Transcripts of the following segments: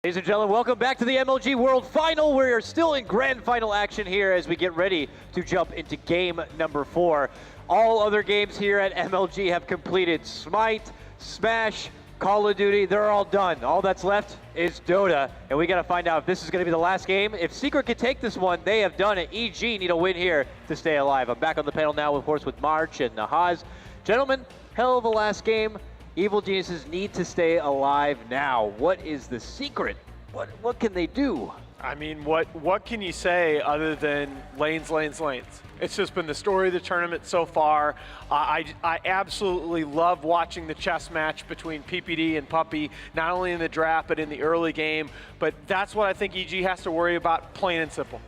Ladies and gentlemen, welcome back to the MLG World Final. We are still in grand final action here as we get ready to jump into game number 4. All other games here at MLG have completed. Smite, Smash, Call of Duty, they're all done. All that's left is Dota, and we got to find out if this is going to be the last game. If Secret can take this one, they have done it. EG need a win here to stay alive. I'm back on the panel now, of course, with March and Nahaz. Gentlemen, hell of a last game. Evil Geniuses need to stay alive now. What is the secret? What can they do? I mean, what can you say other than lanes, lanes, lanes? It's just been the story of the tournament so far. I absolutely love watching the chess match between PPD and Puppy, not only in the draft, but in the early game. But that's what I think EG has to worry about, plain and simple.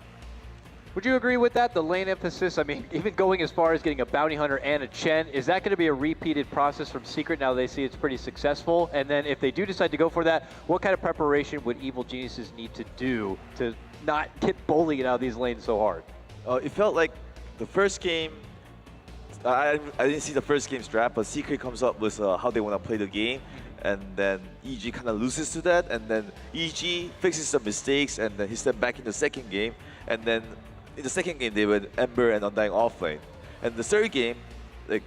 Would you agree with that, the lane emphasis? I mean, even going as far as getting a Bounty Hunter and a Chen, is that going to be a repeated process from Secret now they see it's pretty successful? And then if they do decide to go for that, what kind of preparation would Evil Geniuses need to do to not get bullied out of these lanes so hard? It felt like the first game, I didn't see the first game's draft, but Secret comes up with how they want to play the game. And then EG kind of loses to that, and then EG fixes some mistakes, and then he stepped back in the second game, and then in the second game, they went Ember and Undying offlane. And the third game, like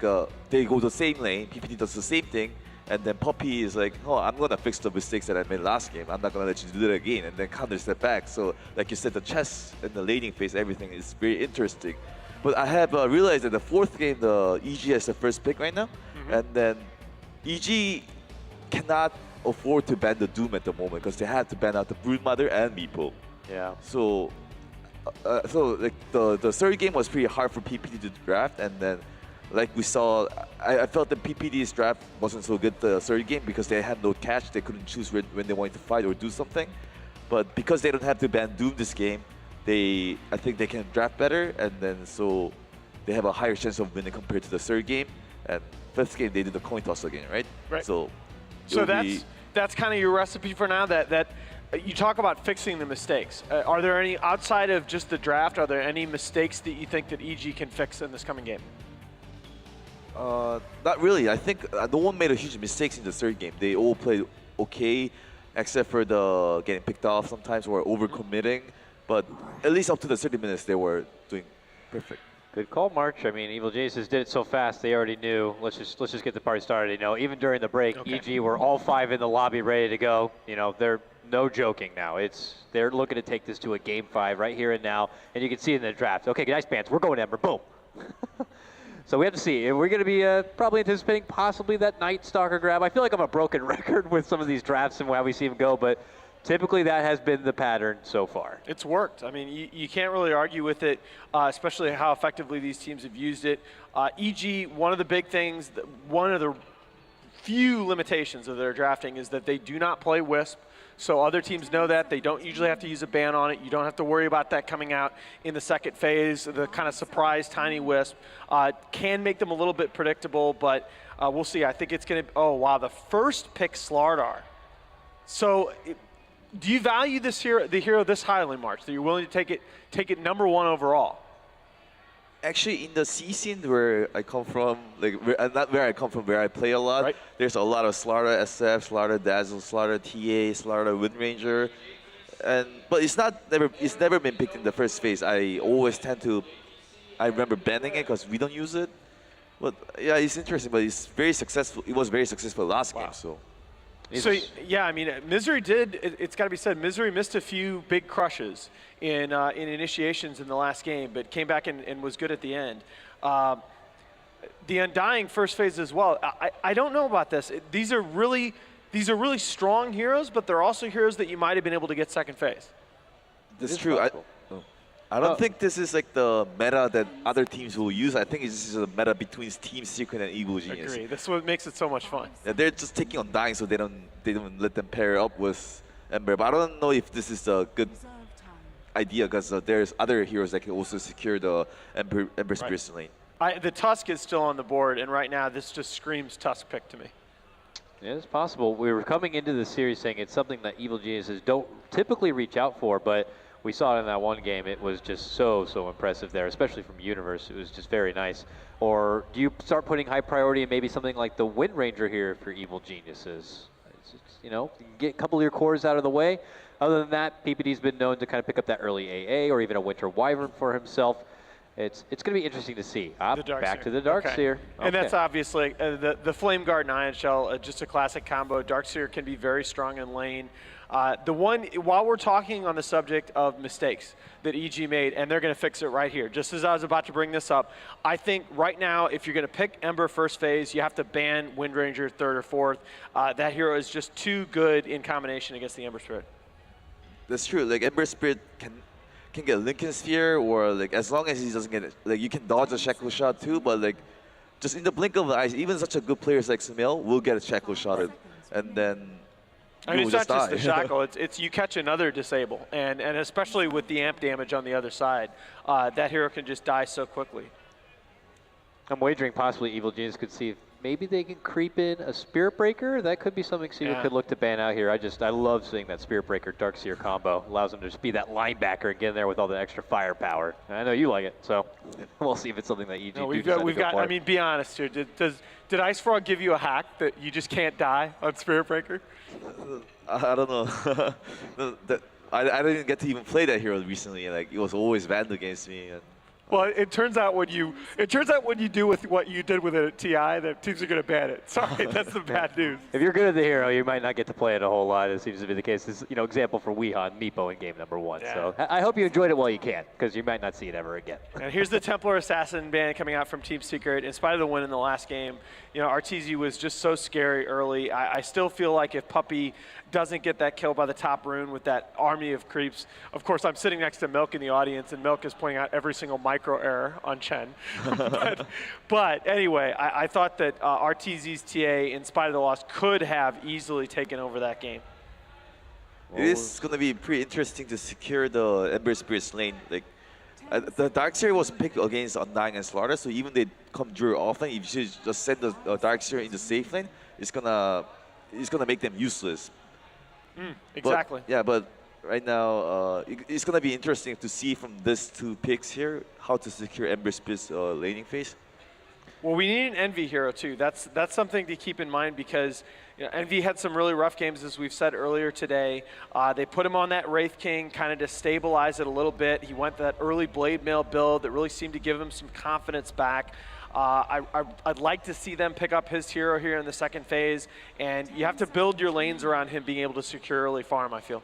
they go the same lane, PPD does the same thing, and then Puppy is like, oh, I'm gonna fix the mistakes that I made last game. I'm not gonna let you do that again, and then counter step back. So, like you said, the chess and the laning phase, everything is very interesting. But I have realized that the fourth game, the EG has the first pick right now, and then EG cannot afford to ban the Doom at the moment because they had to ban out the Broodmother and Meeple. Yeah. So like the third game was pretty hard for PPD to draft, and then like we saw, I felt that PPD's draft wasn't so good the third game because they had no catch, they couldn't choose when they wanted to fight or do something. But because they don't have to ban Doom this game, I think they can draft better, and then so they have a higher chance of winning compared to the third game. And fifth game they did the coin toss again, right? Right. So that's kind of your recipe for now. That you talk about fixing the mistakes. Are there any, outside of just the draft, are there any mistakes that you think that EG can fix in this coming game? Not really. I think no one made a huge mistakes in the third game. They all played okay, except for the getting picked off sometimes or overcommitting. But at least up to the 30 minutes, they were doing perfect. Good call, March. I mean, Evil Geniuses did it so fast, they already knew. Let's just get the party started. You know, even during the break, Okay. EG were all 5 in the lobby ready to go. You know, they're no joking now. They're looking to take this to a game 5 right here and now, and you can see it in the draft. Okay, nice bands. We're going Ember. Boom. So we have to see. We're going to be probably anticipating possibly that Night Stalker grab. I feel like I'm a broken record with some of these drafts and how we see them go, but typically that has been the pattern so far. It's worked. I mean, you can't really argue with it, especially how effectively these teams have used it. EG, one of the big things, one of the few limitations of their drafting is that they do not play Wisp. So other teams know that. They don't usually have to use a ban on it. You don't have to worry about that coming out in the second phase. The kind of surprise tiny Wisp can make them a little bit predictable, but we'll see. I think it's going to, oh wow, the first pick Slardar. So do you value this hero, the hero this highly, March, that you're willing to take it number 1 overall? Actually, in the C scene where I come from, like not where I come from, where I play a lot, right. There's a lot of Slardar SF, Slardar Dazzle, Slardar TA, Slardar Wind Ranger, but it's never been picked in the first phase. I remember banning it because we don't use it. But yeah, it's interesting, but it's very successful. It was very successful last game, so. So yeah, I mean, Misery it's got to be said, Misery missed a few big crushes in initiations in the last game, but came back and was good at the end. The Undying first phase as well. I don't know about this. These are really strong heroes, but they're also heroes that you might have been able to get second phase. That's true. I don't think this is like the meta that other teams will use. I think this is a meta between Team Secret and Evil Genius. Agree. That's what makes it so much fun. Yeah, they're just taking on Dying, so they don't let them pair up with Ember. But I don't know if this is a good idea because there's other heroes that can also secure the Ember Spirit lane. The Tusk is still on the board, and right now this just screams Tusk pick to me. Yeah, it's possible. We were coming into the series saying it's something that Evil Geniuses don't typically reach out for, but we saw it in that one game. It was just so impressive there, especially from Universe. It was just very nice. Or do you start putting high priority in maybe something like the Wind Ranger here for Evil Geniuses? You know, you can get a couple of your cores out of the way. Other than that, PPD's been known to kind of pick up that early AA or even a Winter Wyvern for himself. It's going to be interesting to see. Back to the Darkseer. Okay. And that's obviously the Flame Guard and Ion Shell, just a classic combo. Darkseer can be very strong in lane. While we're talking on the subject of mistakes that EG made, and they're going to fix it right here, just as I was about to bring this up, I think right now, if you're going to pick Ember first phase, you have to ban Windranger third or fourth. That hero is just too good in combination against the Ember Spirit. That's true. Like Ember Spirit can get Lincoln Sphere, or like as long as he doesn't get it, like you can dodge a Shackle Shot too, but like just in the blink of an eye, even such a good player like Samil will get a Shackle Shot, and then I mean, it's not just the shackle, it's you catch another disable, and especially with the amp damage on the other side, that hero can just die so quickly. I'm wagering possibly Evil Genius could see if maybe they can creep in a Spirit Breaker. That could be something Secret could look to ban out here. I love seeing that Spirit Breaker Darkseer combo. Allows them to just be that linebacker and get in there with all the extra firepower. I know you like it, so we'll see if it's something that EG no, we've got. I mean, be honest here. Did Ice Frog give you a hack that you just can't die on Spirit Breaker? I don't know. I didn't get to even play that hero recently. Like it was always banned against me. And, well, it turns out when you do with what you did with it at TI, that teams are going to ban it. Sorry, that's the bad news. If you're good at the hero, you might not get to play it a whole lot. It seems to be the case. This, example for Weeha and Meepo in game number 1. Yeah. So I hope you enjoyed it while you can, because you might not see it ever again. And here's the Templar Assassin ban coming out from Team Secret. In spite of the win in the last game, RTZ was just so scary early. I still feel like if Puppey doesn't get that kill by the top rune with that army of creeps, of course I'm sitting next to Milk in the audience, and Milk is pointing out every single micro error on Chen. but anyway, I thought that RTZ's TA, in spite of the loss, could have easily taken over that game. It is going to be pretty interesting to secure the Ember Spirit's lane. Like the Darkseer was picked against Undying and Slaughter, so even they come Druid offlane, if you just send the Darkseer in the safe lane, it's gonna make them useless. Exactly. But right now, it's going to be interesting to see from these 2 picks here how to secure Ember Spirit's laning phase. Well, we need an Envy hero too. That's something to keep in mind, because Envy had some really rough games, as we've said earlier today. They put him on that Wraith King kind of to stabilize it a little bit. He went that early Blade Mail build that really seemed to give him some confidence back. I'd like to see them pick up his hero here in the second phase, and you have to build your lanes around him being able to secure early farm, I feel.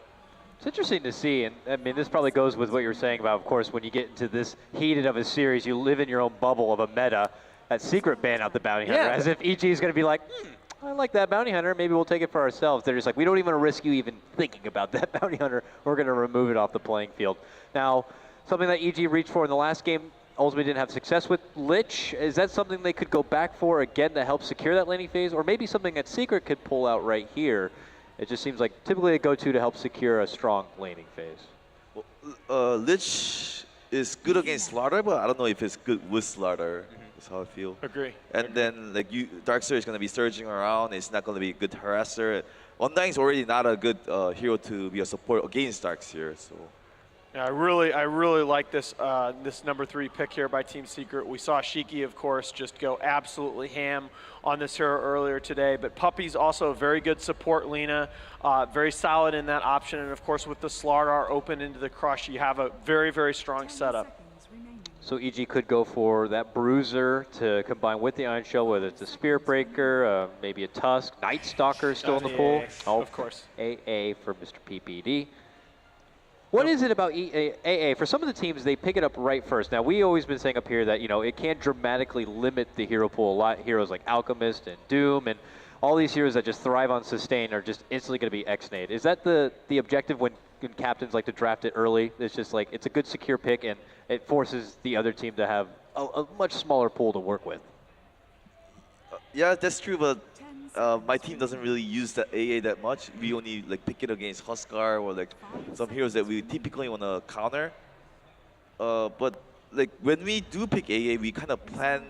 It's interesting to see, and I mean, this probably goes with what you were saying about, of course, when you get into this heated of a series, you live in your own bubble of a meta. That Secret ban out the Bounty Hunter, as if EG is going to be like, I like that Bounty Hunter, maybe we'll take it for ourselves. They're just like, we don't even risk you even thinking about that Bounty Hunter. We're going to remove it off the playing field. Now, something that EG reached for in the last game, ultimately didn't have success with Lich. Is that something they could go back for again to help secure that laning phase? Or maybe something that Secret could pull out right here? It just seems like typically a go-to to help secure a strong laning phase. Well, Lich is good against Slaughter, but I don't know if it's good with Slaughter. That's how I feel. Agree. And then like Darkseer is going to be surging around. It's not going to be a good harasser. Undying is already not a good hero to be a support against Darkseer. So. Yeah, I really like this this number 3 pick here by Team Secret. We saw Shiki, of course, just go absolutely ham on this hero earlier today. But Puppey's also a very good support Lina, very solid in that option. And of course, with the Slardar open into the Crush, you have a very, very strong setup. So EG could go for that Bruiser to combine with the Iron Shell, whether it's a Spirit Breaker, maybe a Tusk, Night Stalker still in the pool. Oh, of course. AA for Mr. PPD. What is it about AA? For some of the teams, they pick it up right first. Now, we always been saying up here that, it can dramatically limit the hero pool a lot. Heroes like Alchemist and Doom and all these heroes that just thrive on sustain are just instantly going to be X-nade. Is that the objective when captains like to draft it early? It's just like, it's a good secure pick, and it forces the other team to have a much smaller pool to work with. Yeah, that's true, but my team doesn't really use the AA that much. We only pick it against Huskar or some heroes that we typically want to counter. But when we do pick AA, we kind of plan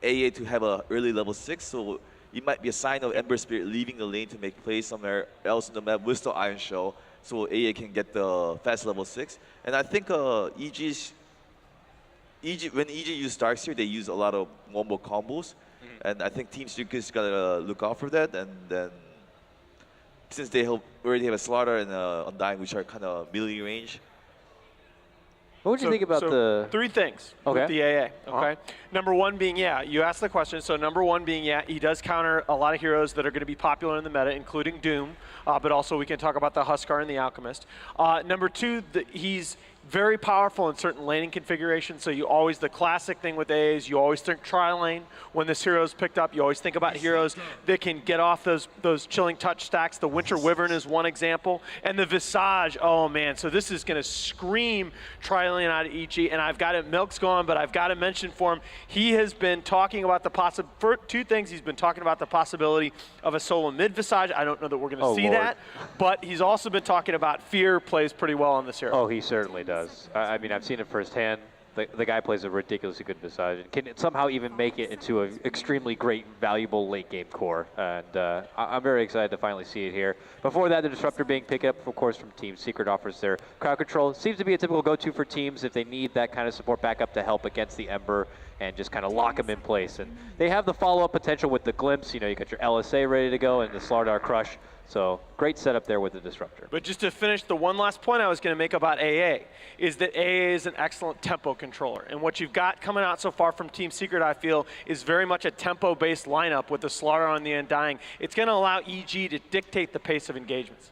AA to have a early level 6, so it might be a sign of Ember Spirit leaving the lane to make plays somewhere else in the map with the Iron Shell, so AA can get the fast level 6. And I think when EG use Darkseer, they use a lot of wombo combos. And I think Team Secret's got to look out for that. And then since they already have a Slaughter and Undying, which are kind of melee range. What would you think about the... 3 things with the AA, okay? Number 1 being, you asked the question, so number 1 being, he does counter a lot of heroes that are going to be popular in the meta, including Doom, but also we can talk about the Huskar and the Alchemist. Number 2, he's very powerful in certain laning configurations, so the classic thing with AA is you always think tri-lane. When this hero is picked up, you always think about heroes that can get off those chilling touch stacks. The Winter Wyvern is one example. And the Visage, oh man, so this is gonna scream tri-lane out of EG, and I've got it, Milk's gone, but I've got to mention for him, he has been talking about for 2 things, he's been talking about the possibility of a solo mid Visage. I don't know that we're gonna see that, but he's also been talking about Fear plays pretty well on this hero. Oh, he certainly does. I mean, I've seen it firsthand. The guy plays a ridiculously good Visage and can somehow even make it into an extremely great, valuable late game core. And I'm very excited to finally see it here. Before that, the Disruptor being picked up, of course, from Team Secret offers their crowd control. Seems to be a typical go-to for teams if they need that kind of support backup to help against the Ember and just kind of lock them in place. And they have the follow-up potential with the Glimpse. You know, you got your LSA ready to go and the Slardar Crush. So great setup there with the Disruptor. But just to finish, the one last point I was going to make about AA is that AA is an excellent tempo controller. And what you've got coming out so far from Team Secret, I feel, is very much a tempo-based lineup with the Slaughter on the Undying. It's going to allow EG to dictate the pace of engagements.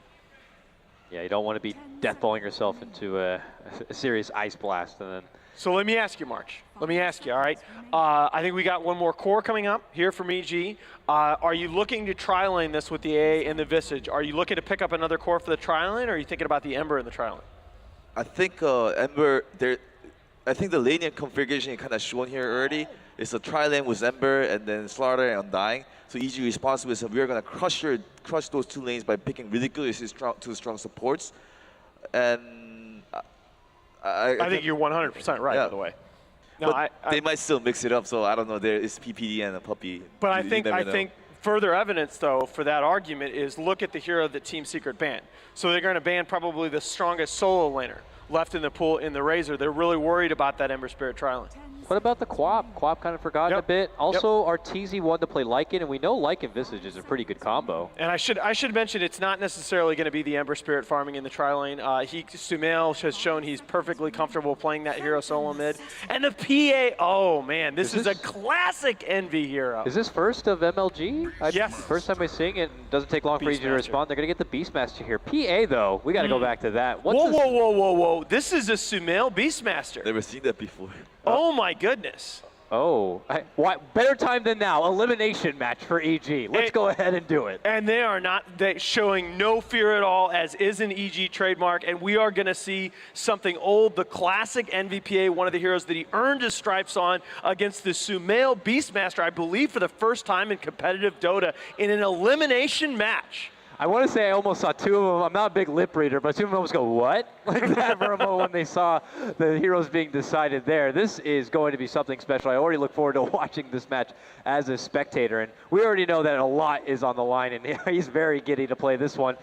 Yeah, you don't want to be deathballing yourself into a serious ice blast. And then. So let me ask you, March. Let me ask you, all right? I think we got one more core coming up here from EG. Are you looking to tri-lane this with the AA and the Visage? Are you looking to pick up another core for the tri-lane, or are you thinking about the Ember and the tri-lane? I think Ember, I think the laning configuration is kind of shown here already. It's a tri-lane with Ember and then Slaughter and Undying. So EG responsible is we're going to crush those 2 lanes by picking ridiculously strong supports. And I think you're 100% right, by the way. No, but they might still mix it up, so I don't know. There is PPD and a Puppey. But I think further evidence, though, for that argument is look at the hero that Team Secret banned. So they're going to ban probably the strongest solo laner left in the pool in the Razor. They're really worried about that Ember Spirit tri-lane. What about the Quap? Quap kind of forgotten a bit. Also, Arteezy wanted to play Lycan, and we know Lycan Visage is a pretty good combo. And I should mention it's not necessarily going to be the Ember Spirit farming in the tri-lane. Sumail has shown he's perfectly comfortable playing that hero solo mid. And the PA, oh man, this is a classic Envy hero. Is this first of MLG? Yes. First time we're seeing it. Doesn't take long for EG to respond. They're going to get the Beastmaster here. PA, though, we got to go back to that. Whoa. This is a Sumail Beastmaster. Never seen that before. Oh my goodness. Oh, what better time than now? Elimination match for EG. Let's go ahead and do it. And they are showing no fear at all, as is an EG trademark. And we are going to see something old, the classic NVPA, one of the heroes that he earned his stripes on against the Sumail Beastmaster, I believe for the first time in competitive Dota in an elimination match. I want to say I almost saw 2 of them. I'm not a big lip reader, but 2 of them almost go, what? Like that for a moment when they saw the heroes being decided there. This is going to be something special. I already look forward to watching this match as a spectator. And we already know that a lot is on the line, and he's very giddy to play this one.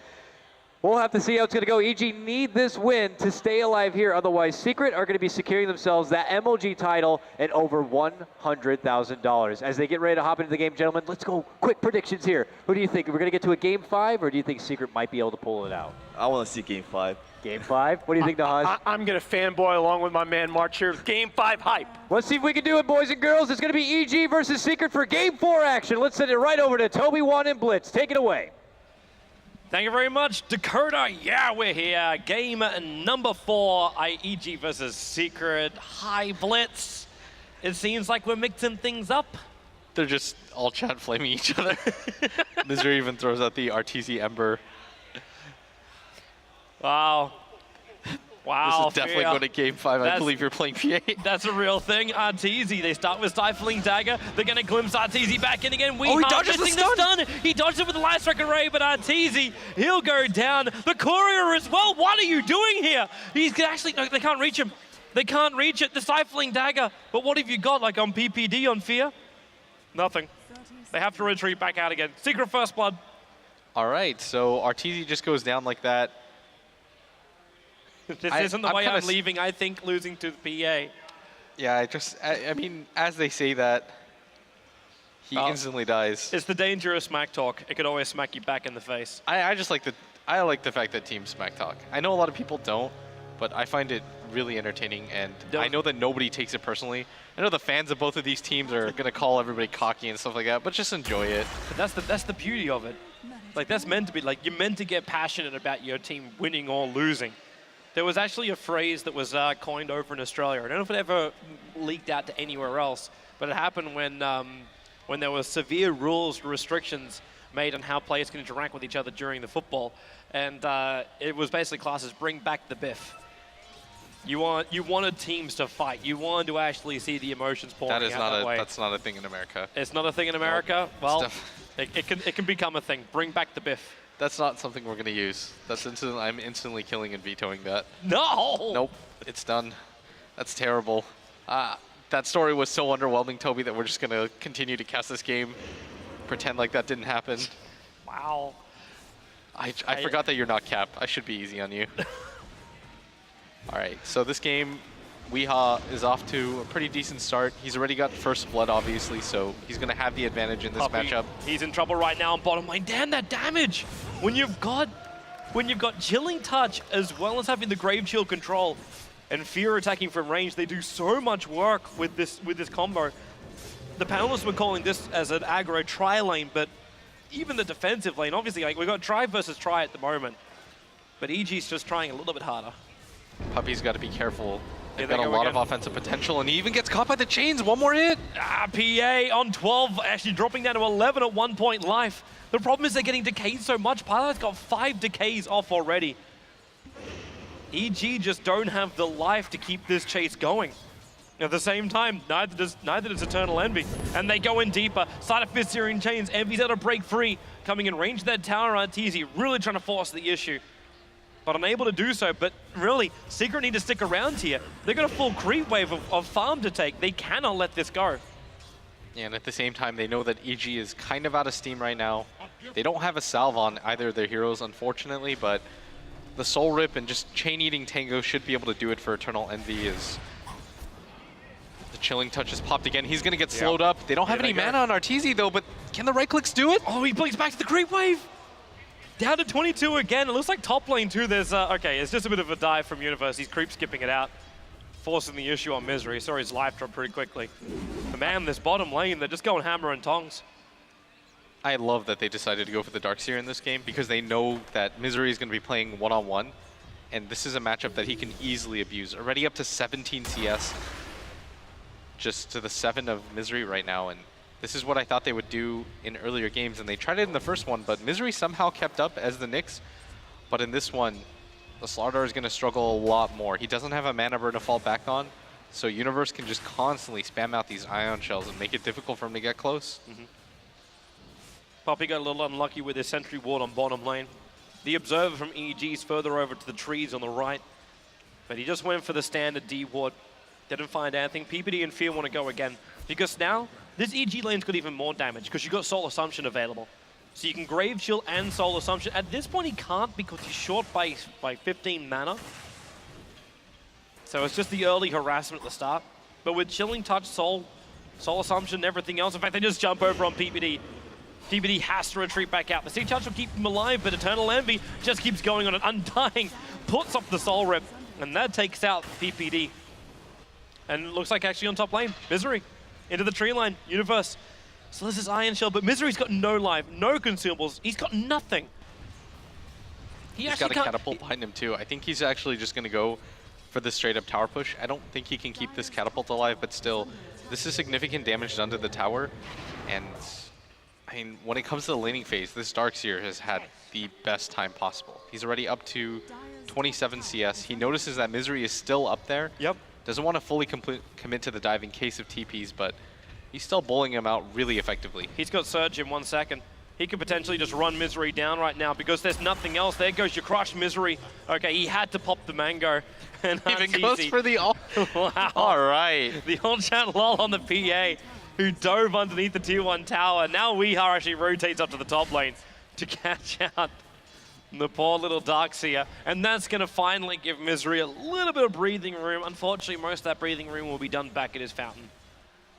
We'll have to see how it's going to go. EG need this win to stay alive here. Otherwise, Secret are going to be securing themselves that MLG title and over $100,000. As they get ready to hop into the game, gentlemen, let's go quick predictions here. Who do you think? We're going to get to a Game 5, or do you think Secret might be able to pull it out? I want to see Game 5. Game 5? What do you think, Nahaj? I'm going to fanboy along with my man March here. Game 5 hype. Let's see if we can do it, boys and girls. It's going to be EG versus Secret for Game 4 action. Let's send it right over to Toby, Juan, and Blitz. Take it away. Thank you very much, Dakota. Yeah, we're here. Game number 4, EG versus Secret. High Blitz. It seems like we're mixing things up. They're just all chat flaming each other. Misery even throws out the Arteezy Ember. Wow. Wow. This is definitely going to Game 5. I believe you're playing PA. That's a real thing. Arteezy, they start with Stifling Dagger. They're going to glimpse Arteezy back in again. He dodges the stun. He dodged it with the Light Strike Array, but Arteezy, he'll go down. The Courier as well. What are you doing here? He's actually, no, they can't reach him. They can't reach it. The Stifling Dagger. But what have you got, like on PPD, on Fear? Nothing. They have to retreat back out again. Secret first blood. All right, so Arteezy just goes down like that. This isn't the way I'm leaving, I think, losing to the PA. Yeah, I mean, as they say that, he instantly dies. It's the dangerous smack talk. It could always smack you back in the face. I just like the fact that teams smack talk. I know a lot of people don't, but I find it really entertaining, and I know that nobody takes it personally. I know the fans of both of these teams are gonna call everybody cocky and stuff like that, but just enjoy it. But that's the beauty of it. Like, that's meant to be, like, you're meant to get passionate about your team winning or losing. There was actually a phrase that was coined over in Australia. I don't know if it ever leaked out to anywhere else, but it happened when there were severe rules, restrictions made on how players can interact with each other during the football. And it was basically classed as bring back the biff. You wanted teams to fight. You wanted to actually see the emotions pouring out that way. That's not a thing in America. It's not a thing in America? Well, it can become a thing. Bring back the biff. That's not something we're gonna use. I'm instantly killing and vetoing that. No! Nope, it's done. That's terrible. That story was so underwhelming, Toby, that we're just gonna continue to cast this game, pretend like that didn't happen. Wow. I forgot that you're not capped. I should be easy on you. All right, so this game, Weehaw is off to a pretty decent start. He's already got first blood, obviously, so he's going to have the advantage in this matchup. He's in trouble right now on bottom lane. Damn, that damage! When you've got Chilling Touch as well as having the Grave Shield control and Fear attacking from range, they do so much work with this combo. The panelists were calling this as an aggro try lane, but even the defensive lane, obviously, like, we've got try versus try at the moment, but EG's just trying a little bit harder. Puppy's got to be careful. They've got a lot of offensive potential, and he even gets caught by the chains. One more hit. PA on 12, actually dropping down to 11 at 1 point life. The problem is they're getting decayed so much. Pilot's got 5 decays off already. EG just don't have the life to keep this chase going. At the same time, neither does Eternal Envy. And they go in deeper. Side of Fist Searing Chains. Envy's able to break free. Coming in range of that tower, Arteezy really trying to force the issue. But unable to do so. But really, Secret need to stick around here. They've got a full creep wave of farm to take. They cannot let this go. And at the same time, they know that EG is kind of out of steam right now. They don't have a salve on either of their heroes, unfortunately, but the Soul Rip and just Chain Eating Tango should be able to do it for Eternal Envy. As the Chilling Touch is popped again. He's going to get slowed up. They don't have any mana on Arteezy, though, but can the right clicks do it? Oh, he blinks back to the creep wave. Down to 22 again. It looks like top lane too. There's, okay, it's just a bit of a dive from Universe. He's creep skipping it out, forcing the issue on Misery. Saw his life drop pretty quickly. But man, this bottom lane, they're just going hammer and tongs. I love that they decided to go for the Darkseer in this game because they know that Misery is going to be playing one-on-one, and this is a matchup that he can easily abuse. Already up to 17 CS, just to the 7 of Misery right now, and this is what I thought they would do in earlier games, and they tried it in the first one, but Misery somehow kept up as the Nyx. But in this one, the Slardar is going to struggle a lot more. He doesn't have a mana burn to fall back on, so Universe can just constantly spam out these Ion Shells and make it difficult for him to get close. Poppy got a little unlucky with his Sentry Ward on bottom lane. The Observer from EG is further over to the trees on the right, but he just went for the standard D Ward. Didn't find anything. PPD and Fear want to go again, because now this EG lane's got even more damage because you've got Soul Assumption available. So you can Grave Chill and Soul Assumption. At this point, he can't because he's short by 15 mana. So it's just the early harassment at the start. But with Chilling Touch, Soul Assumption, and everything else, in fact, they just jump over on PPD. PPD has to retreat back out. The Sea Touch will keep him alive, but Eternal Envy just keeps going on it. Undying puts off the Soul Rip, and that takes out PPD. And it looks like actually on top lane, Misery. Into the tree line, Universe. So this is Iron Shell, but Misery's got no life, no consumables. He's got nothing. He's got a catapult behind him too. I think he's actually just going to go for the straight up tower push. I don't think he can keep this catapult alive, but still, this is significant damage done to the tower. And I mean, when it comes to the laning phase, this Darkseer has had the best time possible. He's already up to 27 CS. He notices that Misery is still up there. Yep. Doesn't want to fully commit to the dive in case of TPs, but he's still bowling him out really effectively. He's got Surge in 1 second. He could potentially just run Misery down right now because there's nothing else. There goes your crushed Misery. Okay, he had to pop the Mango. And even goes for the ult. Wow. All right. The old chat lol on the PA who dove underneath the tier 1 tower. Now Weehaw actually rotates up to the top lane to catch out the poor little Darkseer. And that's going to finally give Misery a little bit of breathing room. Unfortunately, most of that breathing room will be done back at his fountain.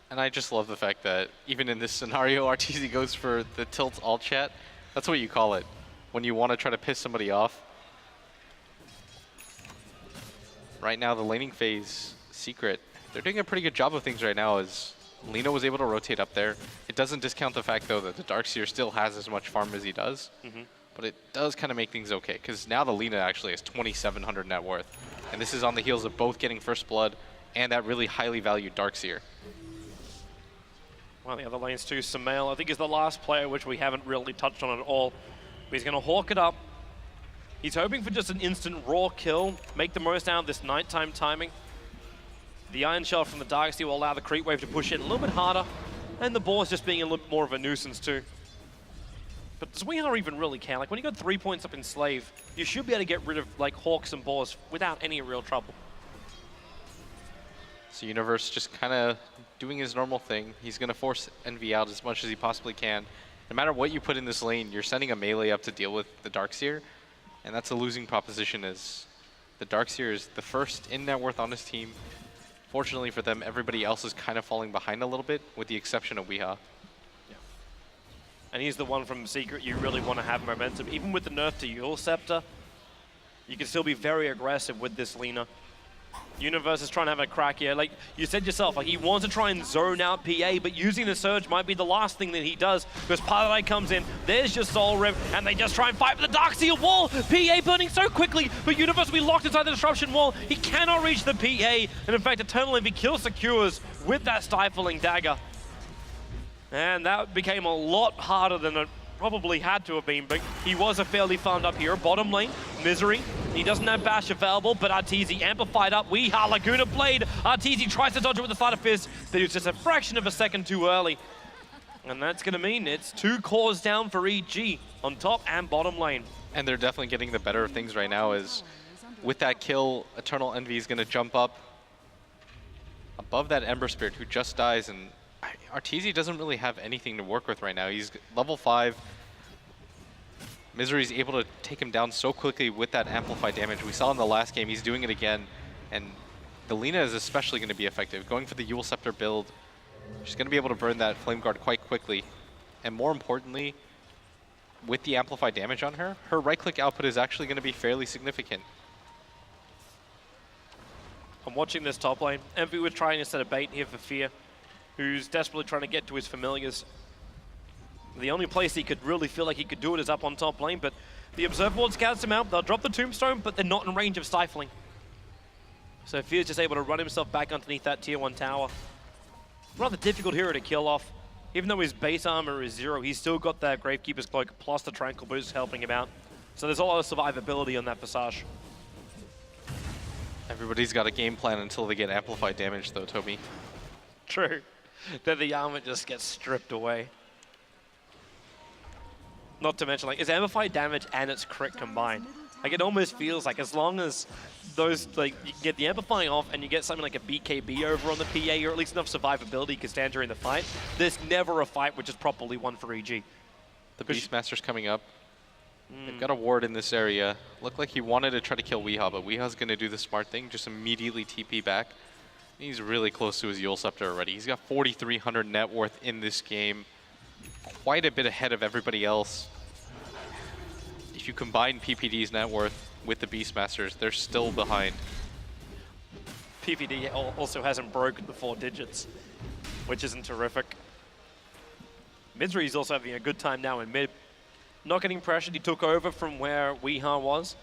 And I just love the fact that even in this scenario, RTZ goes for the tilt alt chat. That's what you call it when you want to try to piss somebody off. Right now, the laning phase, Secret, they're doing a pretty good job of things right now as Lino was able to rotate up there. It doesn't discount the fact, though, that the Darkseer still has as much farm as he does. But it does kind of make things okay, because now the Lina actually has 2,700 net worth. And this is on the heels of both getting First Blood and that really highly valued Darkseer. One of the other lanes too, Sumail, I think is the last player which we haven't really touched on at all. But he's going to hawk it up. He's hoping for just an instant raw kill, make the most out of this nighttime timing. The Iron Shell from the Darkseer will allow the creep wave to push in a little bit harder, and the boss just being a little bit more of a nuisance too. But does Weehaw even really care? Like when you got 3 points up in Slave, you should be able to get rid of like Hawks and Boars without any real trouble. So Universe just kind of doing his normal thing. He's going to force Envy out as much as he possibly can. No matter what you put in this lane, you're sending a melee up to deal with the Darkseer, and that's a losing proposition as the Darkseer is the first in net worth on his team. Fortunately for them, everybody else is kind of falling behind a little bit, with the exception of Weehaw. And he's the one from Secret you really want to have momentum. Even with the nerf to Yule Scepter, you can still be very aggressive with this Lina. Universe is trying to have a crack here. Like you said yourself, like he wants to try and zone out PA, but using the Surge might be the last thing that he does, because Paladin comes in, there's your Soul Rip, and they just try and fight for the Darkseer wall. PA burning so quickly, but Universe will be locked inside the Disruption wall. He cannot reach the PA, and in fact, Eternal Envy kill secures with that Stifling Dagger. And that became a lot harder than it probably had to have been, but he was a fairly farmed up hero. Bottom lane, Misery. He doesn't have Bash available, but Arteezy amplified up. Weehaw, Laguna Blade. Arteezy tries to dodge it with the Flutter Fist, but he was just a fraction of a second too early. And that's going to mean it's 2 cores down for EG on top and bottom lane. And they're definitely getting the better of things right now as with that kill, Eternal Envy is going to jump up above that Ember Spirit who just dies, and Arteezy doesn't really have anything to work with right now. He's level 5. Misery's able to take him down so quickly with that amplified damage. We saw in the last game, he's doing it again. And the Lina is especially going to be effective. Going for the Yule Scepter build, she's going to be able to burn that Flame Guard quite quickly. And more importantly, with the amplified damage on her, her right-click output is actually going to be fairly significant. I'm watching this top lane. Envy was trying to set a bait here for Fear, who's desperately trying to get to his familiars. The only place he could really feel like he could do it is up on top lane, but the Observer Ward scouts him out. They'll drop the Tombstone, but they're not in range of Stifling. So Fear's just able to run himself back underneath that tier 1 tower. Rather difficult hero to kill off. Even though his base armor is 0, he's still got that Gravekeeper's Cloak plus the Tranquil Boost helping him out. So there's a lot of survivability on that Visage. Everybody's got a game plan until they get amplified damage though, Toby. True. Then the armor just gets stripped away. Not to mention, like, it's amplified damage and it's crit combined. Like, it almost feels like as long as those, like, you get the amplifying off and you get something like a BKB over on the PA, or at least enough survivability you can stand during the fight, there's never a fight which is properly won for EG. The Beastmaster's coming up. They've got a ward in this area. Looked like he wanted to try to kill Weehaw, but Weehaw's going to do the smart thing, just immediately TP back. He's really close to his Yule Scepter already. He's got 4,300 net worth in this game. Quite a bit ahead of everybody else. If you combine PPD's net worth with the Beastmasters, they're still behind. PPD also hasn't broken the 4 digits, which isn't terrific. Misery's also having a good time now in mid. Not getting pressured, he took over from where Weehaw was.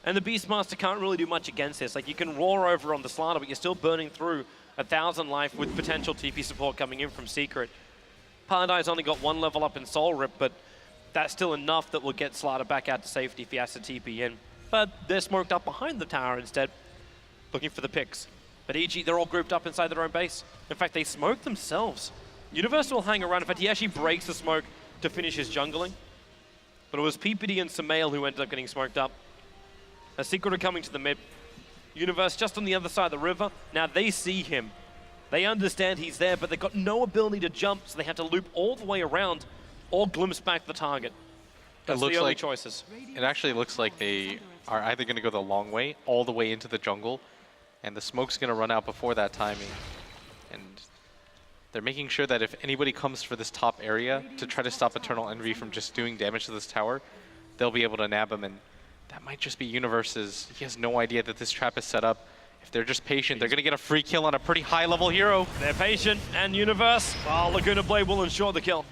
And the Beastmaster can't really do much against this. Like, you can roar over on the Slanter, but you're still burning through 1,000 life with potential TP support coming in from Secret. Paladin's only got 1 level up in Soul Rip, but that's still enough that will get Slanter back out to safety if he has to TP in. But they're smoked up behind the tower instead, looking for the picks. But EG, they're all grouped up inside their own base. In fact, they smoke themselves. Universe will hang around. In fact, he actually breaks the smoke to finish his jungling. But it was PPD and Sumail who ended up getting smoked up. A Secret are coming to the mid. Universe just on the other side of the river. Now they see him. They understand he's there, but they've got no ability to jump, so they have to loop all the way around or glimpse back the target. That's the only choices. It actually looks like they are either going to go the long way, all the way into the jungle, and the smoke's going to run out before that timing. And They're making sure that if anybody comes for this top area to try to stop Eternal Envy from just doing damage to this tower, they'll be able to nab him, and that might just be Universe's. He has no idea that this trap is set up. If they're just patient, they're going to get a free kill on a pretty high-level hero. They're patient, and Universe, well, Laguna Blade will ensure the kill.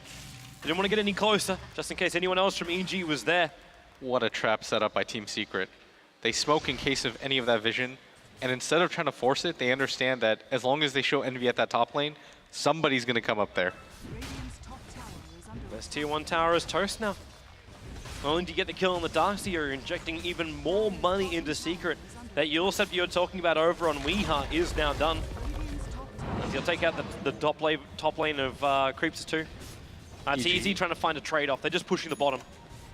They didn't want to get any closer, just in case anyone else from EG was there. What a trap set up by Team Secret. They smoke in case of any of that vision, and instead of trying to force it, they understand that as long as they show Envy at that top lane, somebody's going to come up there. This tier 1 tower is toast now. Not only do you get the kill on the Darkseer, you're injecting even more money into Secret. That Yulsep you're talking about over on Weeha is now done. He'll take out the top lane of Creeps too. It's easy trying to find a trade-off. They're just pushing the bottom.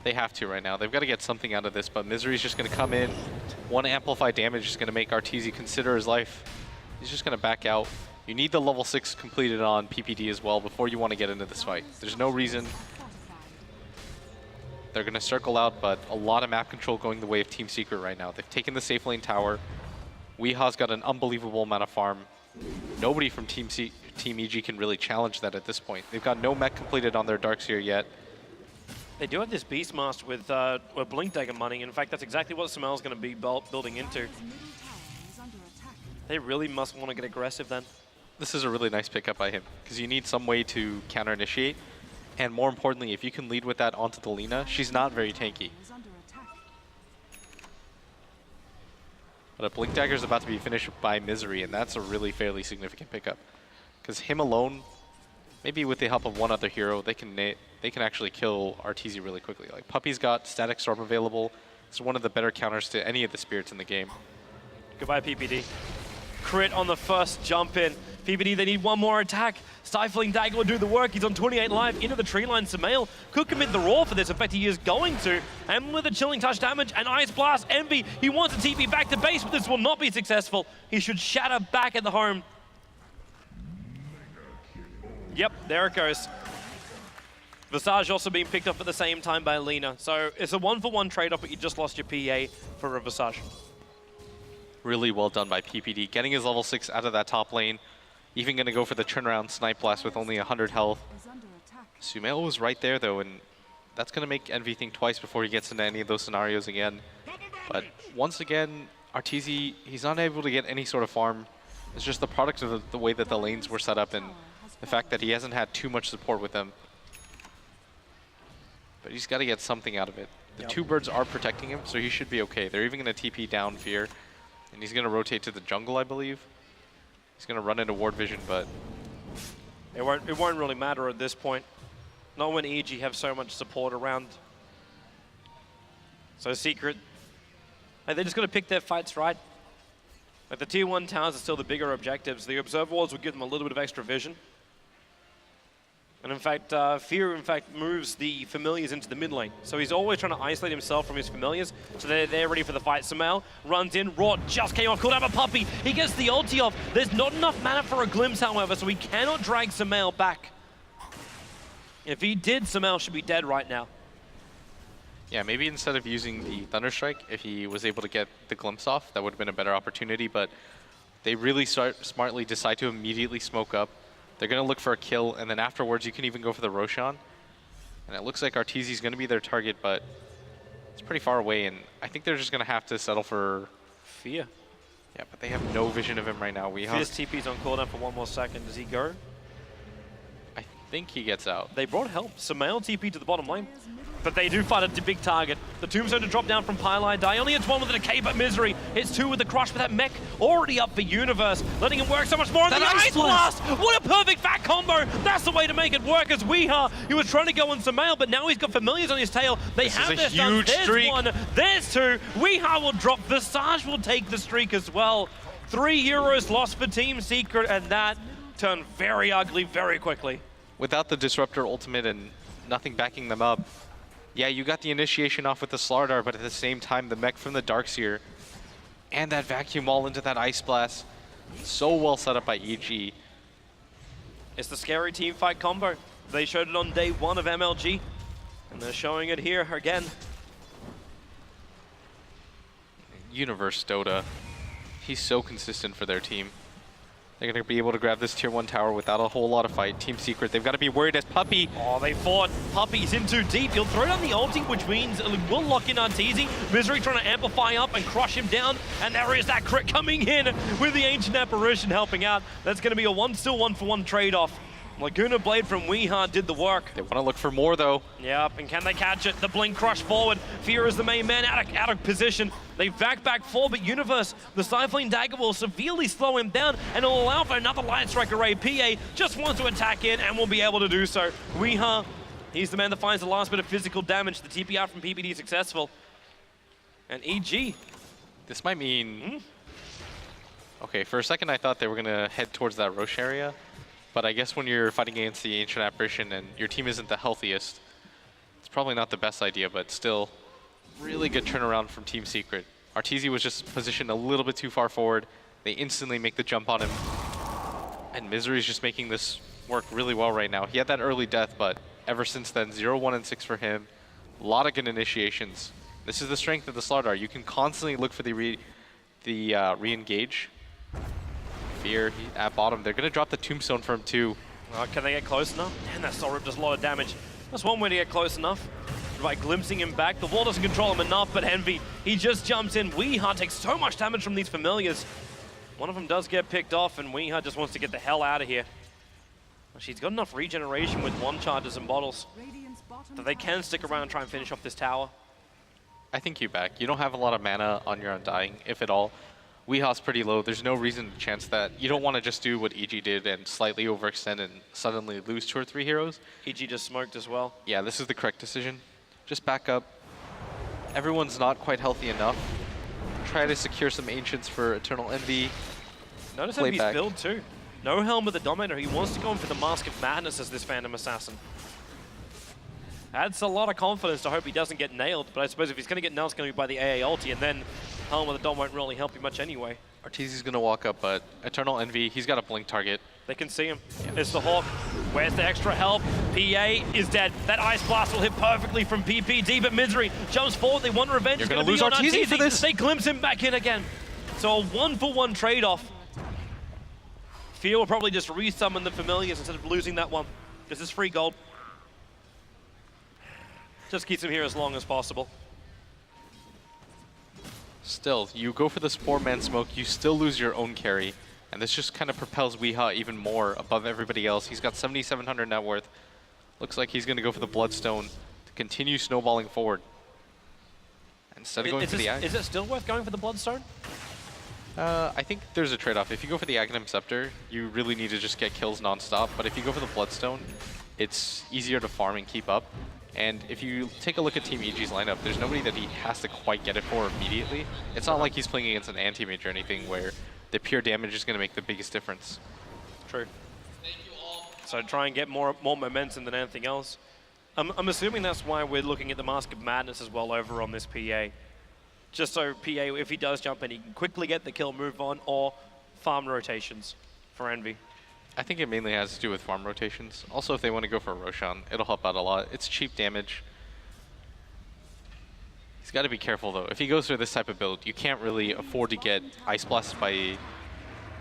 They have to right now. They've got to get something out of this, but Misery's just going to come in. One amplified damage is going to make Arteezy consider his life. He's just going to back out. You need the level 6 completed on PPD as well before you want to get into this fight. There's no reason. They're going to circle out, but a lot of map control going the way of Team Secret right now. They've taken the safe lane tower. Weeha's got an unbelievable amount of farm. Nobody from Team EG can really challenge that at this point. They've got no mech completed on their Darkseer yet. They do have this Beastmaster with Blink Dagger money. In fact, that's exactly what Samel's going to be building into. They really must want to get aggressive then. This is a really nice pickup by him, because you need some way to counter-initiate. And more importantly, if you can lead with that onto the Lina, she's not very tanky. But a Blink Dagger is about to be finished by Misery, and that's a really fairly significant pickup. Because him alone, maybe with the help of one other hero, they can actually kill Arteezy really quickly. Like Puppy's got Static Storm available. It's one of the better counters to any of the spirits in the game. Goodbye, PPD. Crit on the first jump in. PPD, they need one more attack. Stifling Dagger will do the work. He's on 28 life into the tree line. Sumail could commit the Roar for this. In fact, he is going to. And with a Chilling Touch damage and Ice Blast, Envy, he wants to TP back to base, but this will not be successful. He should shatter back at the home. Yep, there it goes. Visage also being picked up at the same time by Lina. So it's a 1-for-1 trade-off, but you just lost your PA for a Visage. Really well done by PPD, getting his level 6 out of that top lane. Even going to go for the turnaround Snipe Blast with only 100 health. Sumail was right there though, and that's going to make Envy think twice before he gets into any of those scenarios again. But once again, Arteezy, he's not able to get any sort of farm. It's just the product of the way that the lanes were set up and the fact that he hasn't had too much support with them. But he's got to get something out of it. The two birds are protecting him, so he should be okay. They're even going to TP down Fear, and he's going to rotate to the jungle, I believe. He's going to run into Ward Vision, but it won't really matter at this point. Not when EG have so much support around. So Secret, like, they're just going to pick their fights right. Like the tier 1 towers are still the bigger objectives. The Observer Walls will give them a little bit of extra vision. And in fact, Fear moves the familiars into the mid lane. So he's always trying to isolate himself from his familiars. So they're ready for the fight. Sumail runs in. Rot just came off. Could have a Puppy. He gets the ulti off. There's not enough mana for a glimpse, however, so he cannot drag Sumail back. If he did, Sumail should be dead right now. yeah, maybe instead of using the Thunderstrike, if he was able to get the glimpse off, that would have been a better opportunity. But they really smartly decide to immediately smoke up. They're going to look for a kill, and then afterwards you can even go for the Roshan. And it looks like Arteezy's going to be their target, but it's pretty far away, and I think they're just going to have to settle for Fear. Yeah, but they have no vision of him right now. Fear's TP's on cooldown for one more second. Does he go? I think he gets out. They brought help. Sumail TP to the bottom lane. But they do fight a big target. The Tombstone to drop down from Pylai. Die only hits one with a decay, but Misery hits two with the crush, with that mech already up for Universe, letting him work so much more on the Ice Blast! What a perfect fat combo! That's the way to make it work, as Weeha, he was trying to go on Sumail, but now he's got Familiars on his tail. They have their stuns. There's one, there's two. Weeha will drop. Visage will take the streak as well. 3 heroes lost for Team Secret, and that turned very ugly very quickly. Without the Disruptor ultimate and nothing backing them up, yeah, you got the initiation off with the Slardar, but at the same time, the mech from the Darkseer and that vacuum all into that Ice Blast. So well set up by EG. It's the scary team fight combo. They showed it on day 1 of MLG, and they're showing it here again. Universe Dota. He's so consistent for their team. They're going to be able to grab this tier 1 tower without a whole lot of fight. Team Secret, they've got to be worried as Puppey. Oh, they fought. Puppey's in too deep. He'll throw down the ulti, which means we'll lock in Arteezy. Misery trying to amplify up and crush him down. And there is that crit coming in with the Ancient Apparition helping out. That's going to be a still 1-for-1 trade-off. Laguna Blade from Weeha did the work. They want to look for more, though. Yep, and can they catch it? The blink crush forward. Fear is the main man out of position. They back 4, but Universe, the Stifling Dagger will severely slow him down and will allow for another Light Strike array. PA just wants to attack in and will be able to do so. Weeha, he's the man that finds the last bit of physical damage. The TPR from PPD successful. And EG. This might mean... Okay, for a second I thought they were going to head towards that Roche area. But I guess when you're fighting against the Ancient Apparition and your team isn't the healthiest, it's probably not the best idea, but still, really good turnaround from Team Secret. Arteezy was just positioned a little bit too far forward. They instantly make the jump on him. And Misery's just making this work really well right now. He had that early death, but ever since then, 0, 1, and 6 for him. A lot of good initiations. This is the strength of the Slardar. You can constantly look for the re-engage. Fear at bottom. They're going to drop the Tombstone for him too. Can they get close enough? Man, that Soul Rip does a lot of damage. That's one way to get close enough. By glimpsing him back. The wall doesn't control him enough, but Envy, he just jumps in. Weeha takes so much damage from these familiars. One of them does get picked off, and Weeha just wants to get the hell out of here. She's got enough regeneration with 1 charges and bottles that they can stick around and try and finish off this tower. I think you back. You don't have a lot of mana on your Undying, if at all. Weeha's pretty low. There's no reason to chance that. You don't want to just do what EG did and slightly overextend and suddenly lose 2 or 3 heroes. EG just smoked as well. Yeah, this is the correct decision. Just back up. Everyone's not quite healthy enough. Try to secure some Ancients for Eternal Envy. Notice Envy's build too. No helm with the Dominator. He wants to go in for the Mask of Madness as this Phantom Assassin. Adds a lot of confidence to hope he doesn't get nailed, but I suppose if he's going to get nailed, it's going to be by the AA ulti, and then Helm with the Dom won't really help you much anyway. Arteezy's going to walk up, but Eternal Envy, he's got a blink target. They can see him. Yeah. It's the Hawk. Where's the extra help? PA is dead. That Ice Blast will hit perfectly from PPD, but Misery jumps forward. They want revenge. You're going to lose Arteezy for this. They glimpse him back in again. So a 1-for-1 trade-off. Fear will probably just resummon the Familiars instead of losing that one. This is free gold. Just keeps him here as long as possible. Still, you go for this 4-man smoke, you still lose your own carry. And this just kind of propels Weeha even more above everybody else. He's got 7,700 net worth. Looks like he's going to go for the Bloodstone to continue snowballing forward. Instead of going for the Ag. Is it still worth going for the Bloodstone? I think there's a trade-off. If you go for the Aghanim Scepter, you really need to just get kills non-stop. But if you go for the Bloodstone, it's easier to farm and keep up. And if you take a look at Team EG's lineup, there's nobody that he has to quite get it for immediately. It's not like he's playing against an anti-mage or anything where the pure damage is going to make the biggest difference. True. So try and get more momentum than anything else. I'm assuming that's why we're looking at the Mask of Madness as well over on this PA. Just so PA, if he does jump in, he can quickly get the kill, move on, or farm rotations for Envy. I think it mainly has to do with farm rotations. Also, if they want to go for a Roshan, it'll help out a lot. It's cheap damage. He's got to be careful, though. If he goes for this type of build, you can't really afford to get Ice Blasted by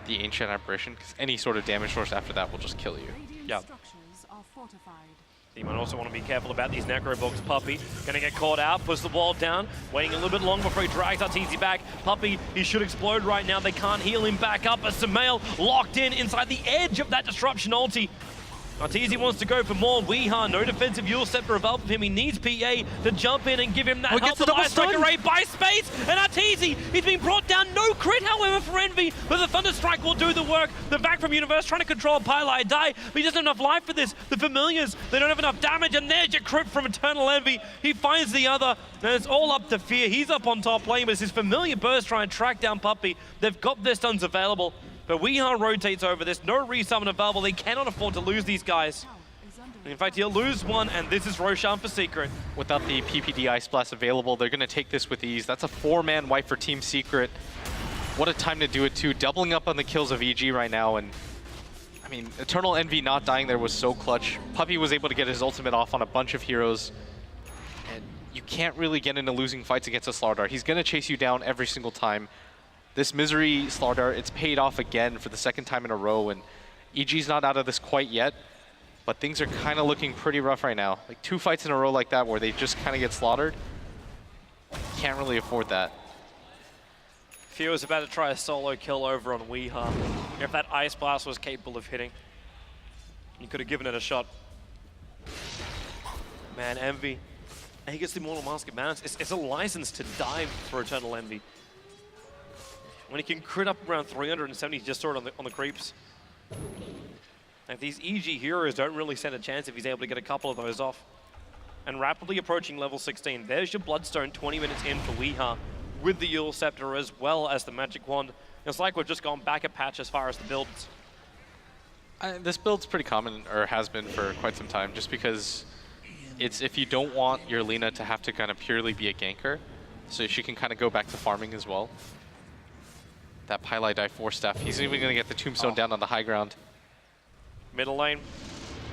the Ancient Apparition, because any sort of damage source after that will just kill you. Yeah. You might also want to be careful about these Necrobugs. Puppey gonna get caught out, puts the wall down, waiting a little bit long before he drags Arteezy back. Puppey, he should explode right now. They can't heal him back up as Sumail locked in inside the edge of that Disruption ulti. Arteezy wants to go for more. Weeha, no defensive Yule Scepter above him. He needs PA to jump in and give him that help. The Ice Strike array by space, and Arteezy, he's being brought down. No crit, however, for Envy, but the Thunder Strike will do the work. The back from Universe trying to control Pylai die, but he doesn't have enough life for this. The Familiars, they don't have enough damage, and there's your crit from Eternal Envy. He finds the other, and it's all up to Fear. He's up on top lane, but it's his Familiar Burst trying to track down Puppey. They've got their stuns available, but Weeha rotates over this. No resummon available. They cannot afford to lose these guys. In fact, he'll lose one, and this is Roshan for Secret. Without the PPD Ice Blast available, they're going to take this with ease. That's a 4-man wipe for Team Secret. What a time to do it, too. Doubling up on the kills of EG right now. And I mean, Eternal Envy not dying there was so clutch. Puppey was able to get his ultimate off on a bunch of heroes. And you can't really get into losing fights against a Slardar. He's going to chase you down every single time. this Misery Slardar, it's paid off again for the second time in a row, and EG's not out of this quite yet, but things are kind of looking pretty rough right now. Like 2 fights in a row like that where they just kind of get slaughtered. Can't really afford that. Fear was about to try a solo kill over on Weeha. If that Ice Blast was capable of hitting, he could have given it a shot. Man, Envy. And he gets the Immortal Mask of Madness. It's a license to dive for Eternal Envy. When he can crit up around 370, he just saw it on the creeps. Like, these EG heroes don't really stand a chance if he's able to get a couple of those off. And rapidly approaching level 16. There's your Bloodstone 20 minutes in for Weeha with the Yule Scepter as well as the Magic Wand. It's like we've just gone back a patch as far as the builds. This build's pretty common, or has been for quite some time, just because it's if you don't want your Lina to have to kind of purely be a ganker, so she can kind of go back to farming as well. That Pylai Die 4 staff, he's even going to get the Tombstone down on the high ground. Middle lane,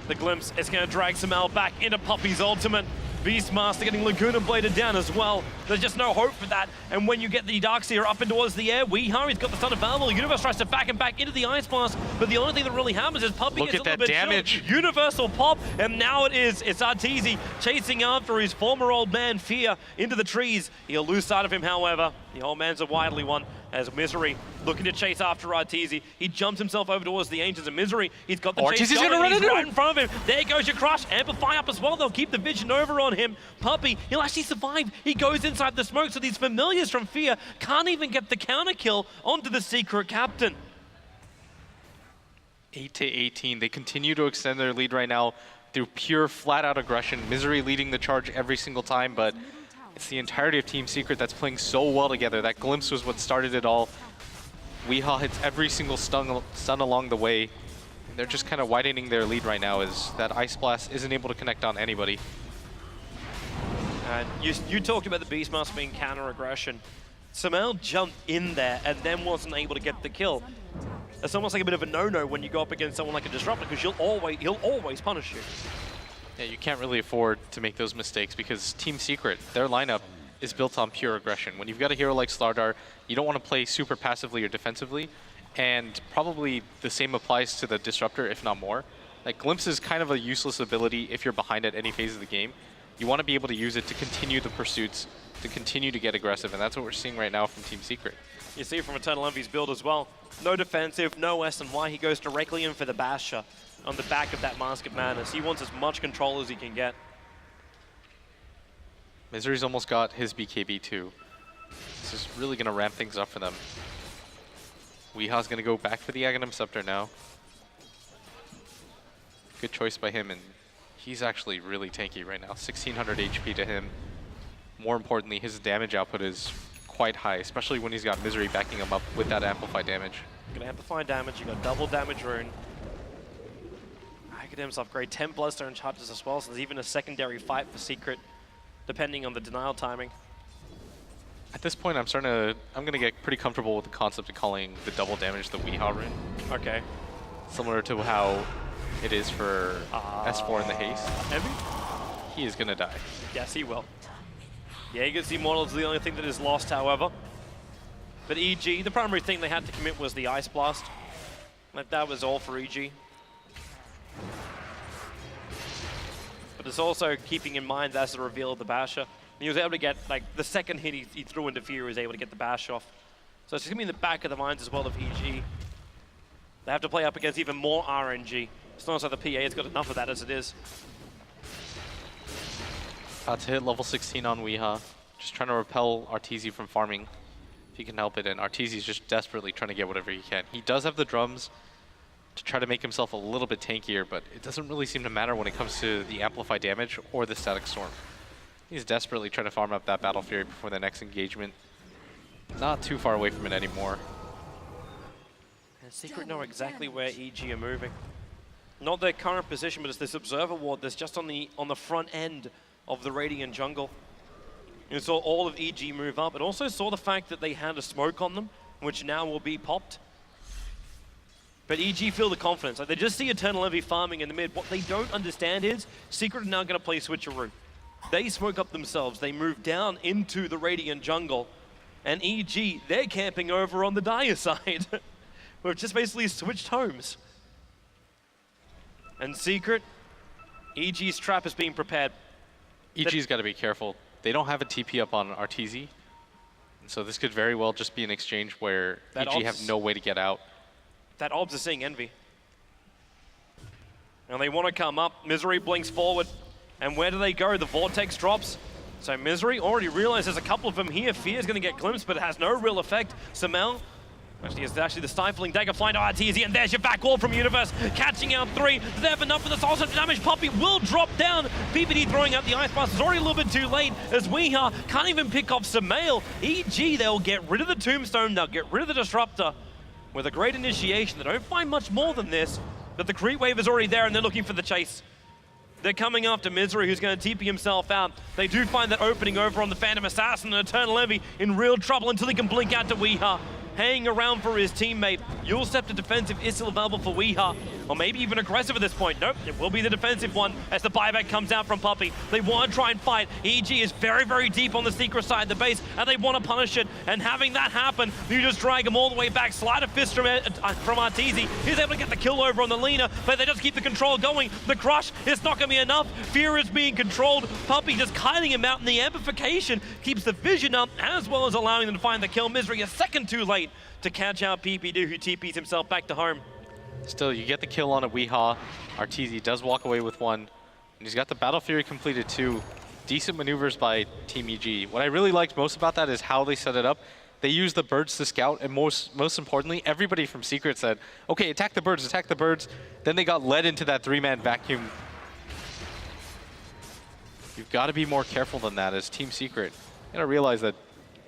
the Glimpse is going to drag Sumail back into Puppey's ultimate. Beastmaster getting Laguna bladed down as well. There's just no hope for that. And when you get the Darkseer up and towards the air, Weeha, he's got the stun available. Universe tries to back him back into the Ice Blast, but the only thing that really happens is Puppey Look gets at a little that bit damage. chilled. Universal pop, and now it's Arteezy chasing after his former old man Fear into the trees. He'll lose sight of him, however. The old man's a widely one, as Misery looking to chase after Arteezy. He jumps himself over towards the Ancients of Misery. He's got the chase Arteezy's going, gonna run he's into right him. in front of him. There goes your Crush. Amplify up as well. They'll keep the vision over on him. Puppey, he'll actually survive. He goes inside the smoke, so these familiars from Fear can't even get the counter kill onto the Secret Captain. 8-18. They continue to extend their lead right now through pure flat-out aggression. Misery leading the charge every single time, but it's the entirety of Team Secret that's playing so well together. That glimpse was what started it all. Weeha hits every single stun along the way. They're just kind of widening their lead right now as that Ice Blast isn't able to connect on anybody. You talked about the Beastmaster being counter-aggression. Sumail jumped in there and then wasn't able to get the kill. It's almost like a bit of a no-no when you go up against someone like a Disruptor, because he'll always punish you. Yeah, you can't really afford to make those mistakes because Team Secret, their lineup is built on pure aggression. When you've got a hero like Slardar, you don't want to play super passively or defensively, and probably the same applies to the Disruptor, if not more. Like, Glimpse is kind of a useless ability if you're behind at any phase of the game. You want to be able to use it to continue the pursuits, to continue to get aggressive, and that's what we're seeing right now from Team Secret. You see from Eternal Envy's build as well. No defensive, no S and Y. He goes directly in for the Basher on the back of that Mask of Madness. He wants as much control as he can get. Misery's almost got his BKB too. This is really going to ramp things up for them. Weeha's going to go back for the Aghanim Scepter now. Good choice by him, and he's actually really tanky right now. 1600 HP to him. More importantly, his damage output is quite high, especially when he's got Misery backing him up with that amplified damage. You're gonna amplify damage, you got double damage rune. Academ's upgrade, 10 Bloodstone charges as well, so there's even a secondary fight for Secret, depending on the denial timing. At this point, I'm gonna get pretty comfortable with the concept of calling the double damage the Weeha rune. Okay. Similar to how it is for S4 in the haste. Envy? He is gonna die. Yes, he will. Jaeger's Immortal is the only thing that is lost, however. But EG, the primary thing they had to commit was the Ice Blast. Like, that was all for EG. But it's also keeping in mind that's the reveal of the Basher. He was able to get, like, the second hit he threw into Fear, he was able to get the Bash off. So it's just going to be in the back of the minds as well of EG. They have to play up against even more RNG. It's not as though the PA has got enough of that as it is. About to hit level 16 on Weeha. Just trying to repel Arteezy from farming, if he can help it, and Arteezy's just desperately trying to get whatever he can. He does have the drums to try to make himself a little bit tankier, but it doesn't really seem to matter when it comes to the amplified damage or the static storm. He's desperately trying to farm up that Battle Fury before the next engagement. Not too far away from it anymore. And Secret know exactly where EG are moving. Not their current position, but it's this Observer Ward that's just on the front end of the Radiant jungle. You saw all of EG move up, and also saw the fact that they had a smoke on them, which now will be popped. But EG feel the confidence. Like, they just see Eternal Envy farming in the mid. What they don't understand is Secret are now going to play switcheroo. They smoke up themselves. They move down into the Radiant jungle. And EG, they're camping over on the Dire side. We've just basically switched homes. And Secret, EG's trap is being prepared. EG's got to be careful. They don't have a TP up on Arteezy. So this could very well just be an exchange where That EG Obs- have no way to get out. That Obs is seeing Envy. And they want to come up. Misery blinks forward. And where do they go? The Vortex drops. So Misery already realized there's a couple of them here. Fear's going to get glimpsed, but it has no real effect. Samel, actually, it's actually the Stifling Dagger flying to Arteezy, and there's your back wall from Universe, catching out 3. Do they have enough for the soul of damage? Poppy will drop down. PPD throwing out the Ice Blast is already a little bit too late, as Weeha can't even pick off Samel. EG, they'll get rid of the Tombstone, they'll get rid of the Disruptor. With a great initiation, they don't find much more than this, but the creep wave is already there, and they're looking for the chase. They're coming after Misery, who's going to TP himself out. They do find that opening over on the Phantom Assassin, and Eternal Envy in real trouble until he can blink out to Weeha. Hanging around for his teammate. You'll step to defensive is still available for Weeha, or maybe even aggressive at this point. Nope, it will be the defensive one as the buyback comes out from Puppey. They want to try and fight. EG is very, very deep on the Secret side of the base, and they want to punish it. And having that happen, you just drag him all the way back. Slide a fist from Arteezy. He's able to get the kill over on the Lina, but they just keep the control going. The crush is not going to be enough. Fear is being controlled. Puppey just kiting him out, and the amplification keeps the vision up, as well as allowing them to find the kill. Misery a second too late to catch out PPD, who TPs himself back to home. Still, you get the kill on a Weehaw. Arteezy does walk away with 1. And he's got the Battle Fury completed too. Decent maneuvers by Team EG. What I really liked most about that is how they set it up. They used the birds to scout, and most importantly, everybody from Secret said, okay, attack the birds, attack the birds. Then they got led into that 3-man vacuum. You've got to be more careful than that as Team Secret. You gotta realize that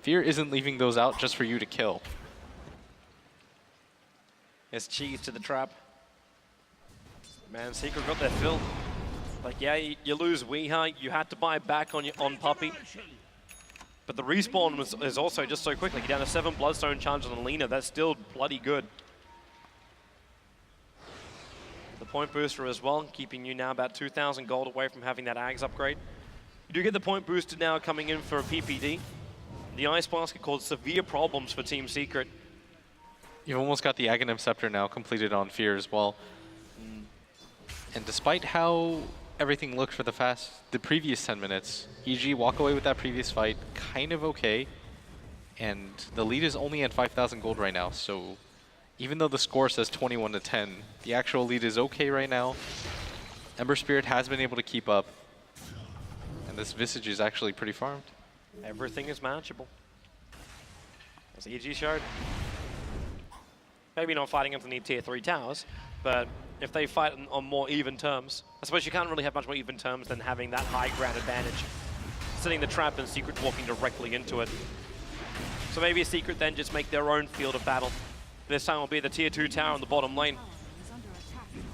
Fear isn't leaving those out just for you to kill. It's cheese to the trap. Man, Secret got their fill. Like, yeah, you lose Weeha, you had to buy back on Puppey. But the respawn is also just so quick. Like, you're down to 7 Bloodstone charges on Lina. That's still bloody good. The point booster as well, keeping you now about 2,000 gold away from having that Ags upgrade. You do get the point booster now coming in for a PPD. The Ice Basket caused severe problems for Team Secret. You've almost got the Aghanim Scepter now completed on Fear as well. And despite how everything looked for the previous 10 minutes, EG walk away with that previous fight kind of okay. And the lead is only at 5,000 gold right now, so even though the score says 21-10, the actual lead is okay right now. Ember Spirit has been able to keep up. And this Visage is actually pretty farmed. Everything is manageable. As EG showed. Maybe not fighting underneath tier 3 towers, but if they fight on more even terms, I suppose you can't really have much more even terms than having that high ground advantage. Setting the trap and Secret walking directly into it. So maybe a Secret then just make their own field of battle. This time will be the tier 2 tower on the bottom lane.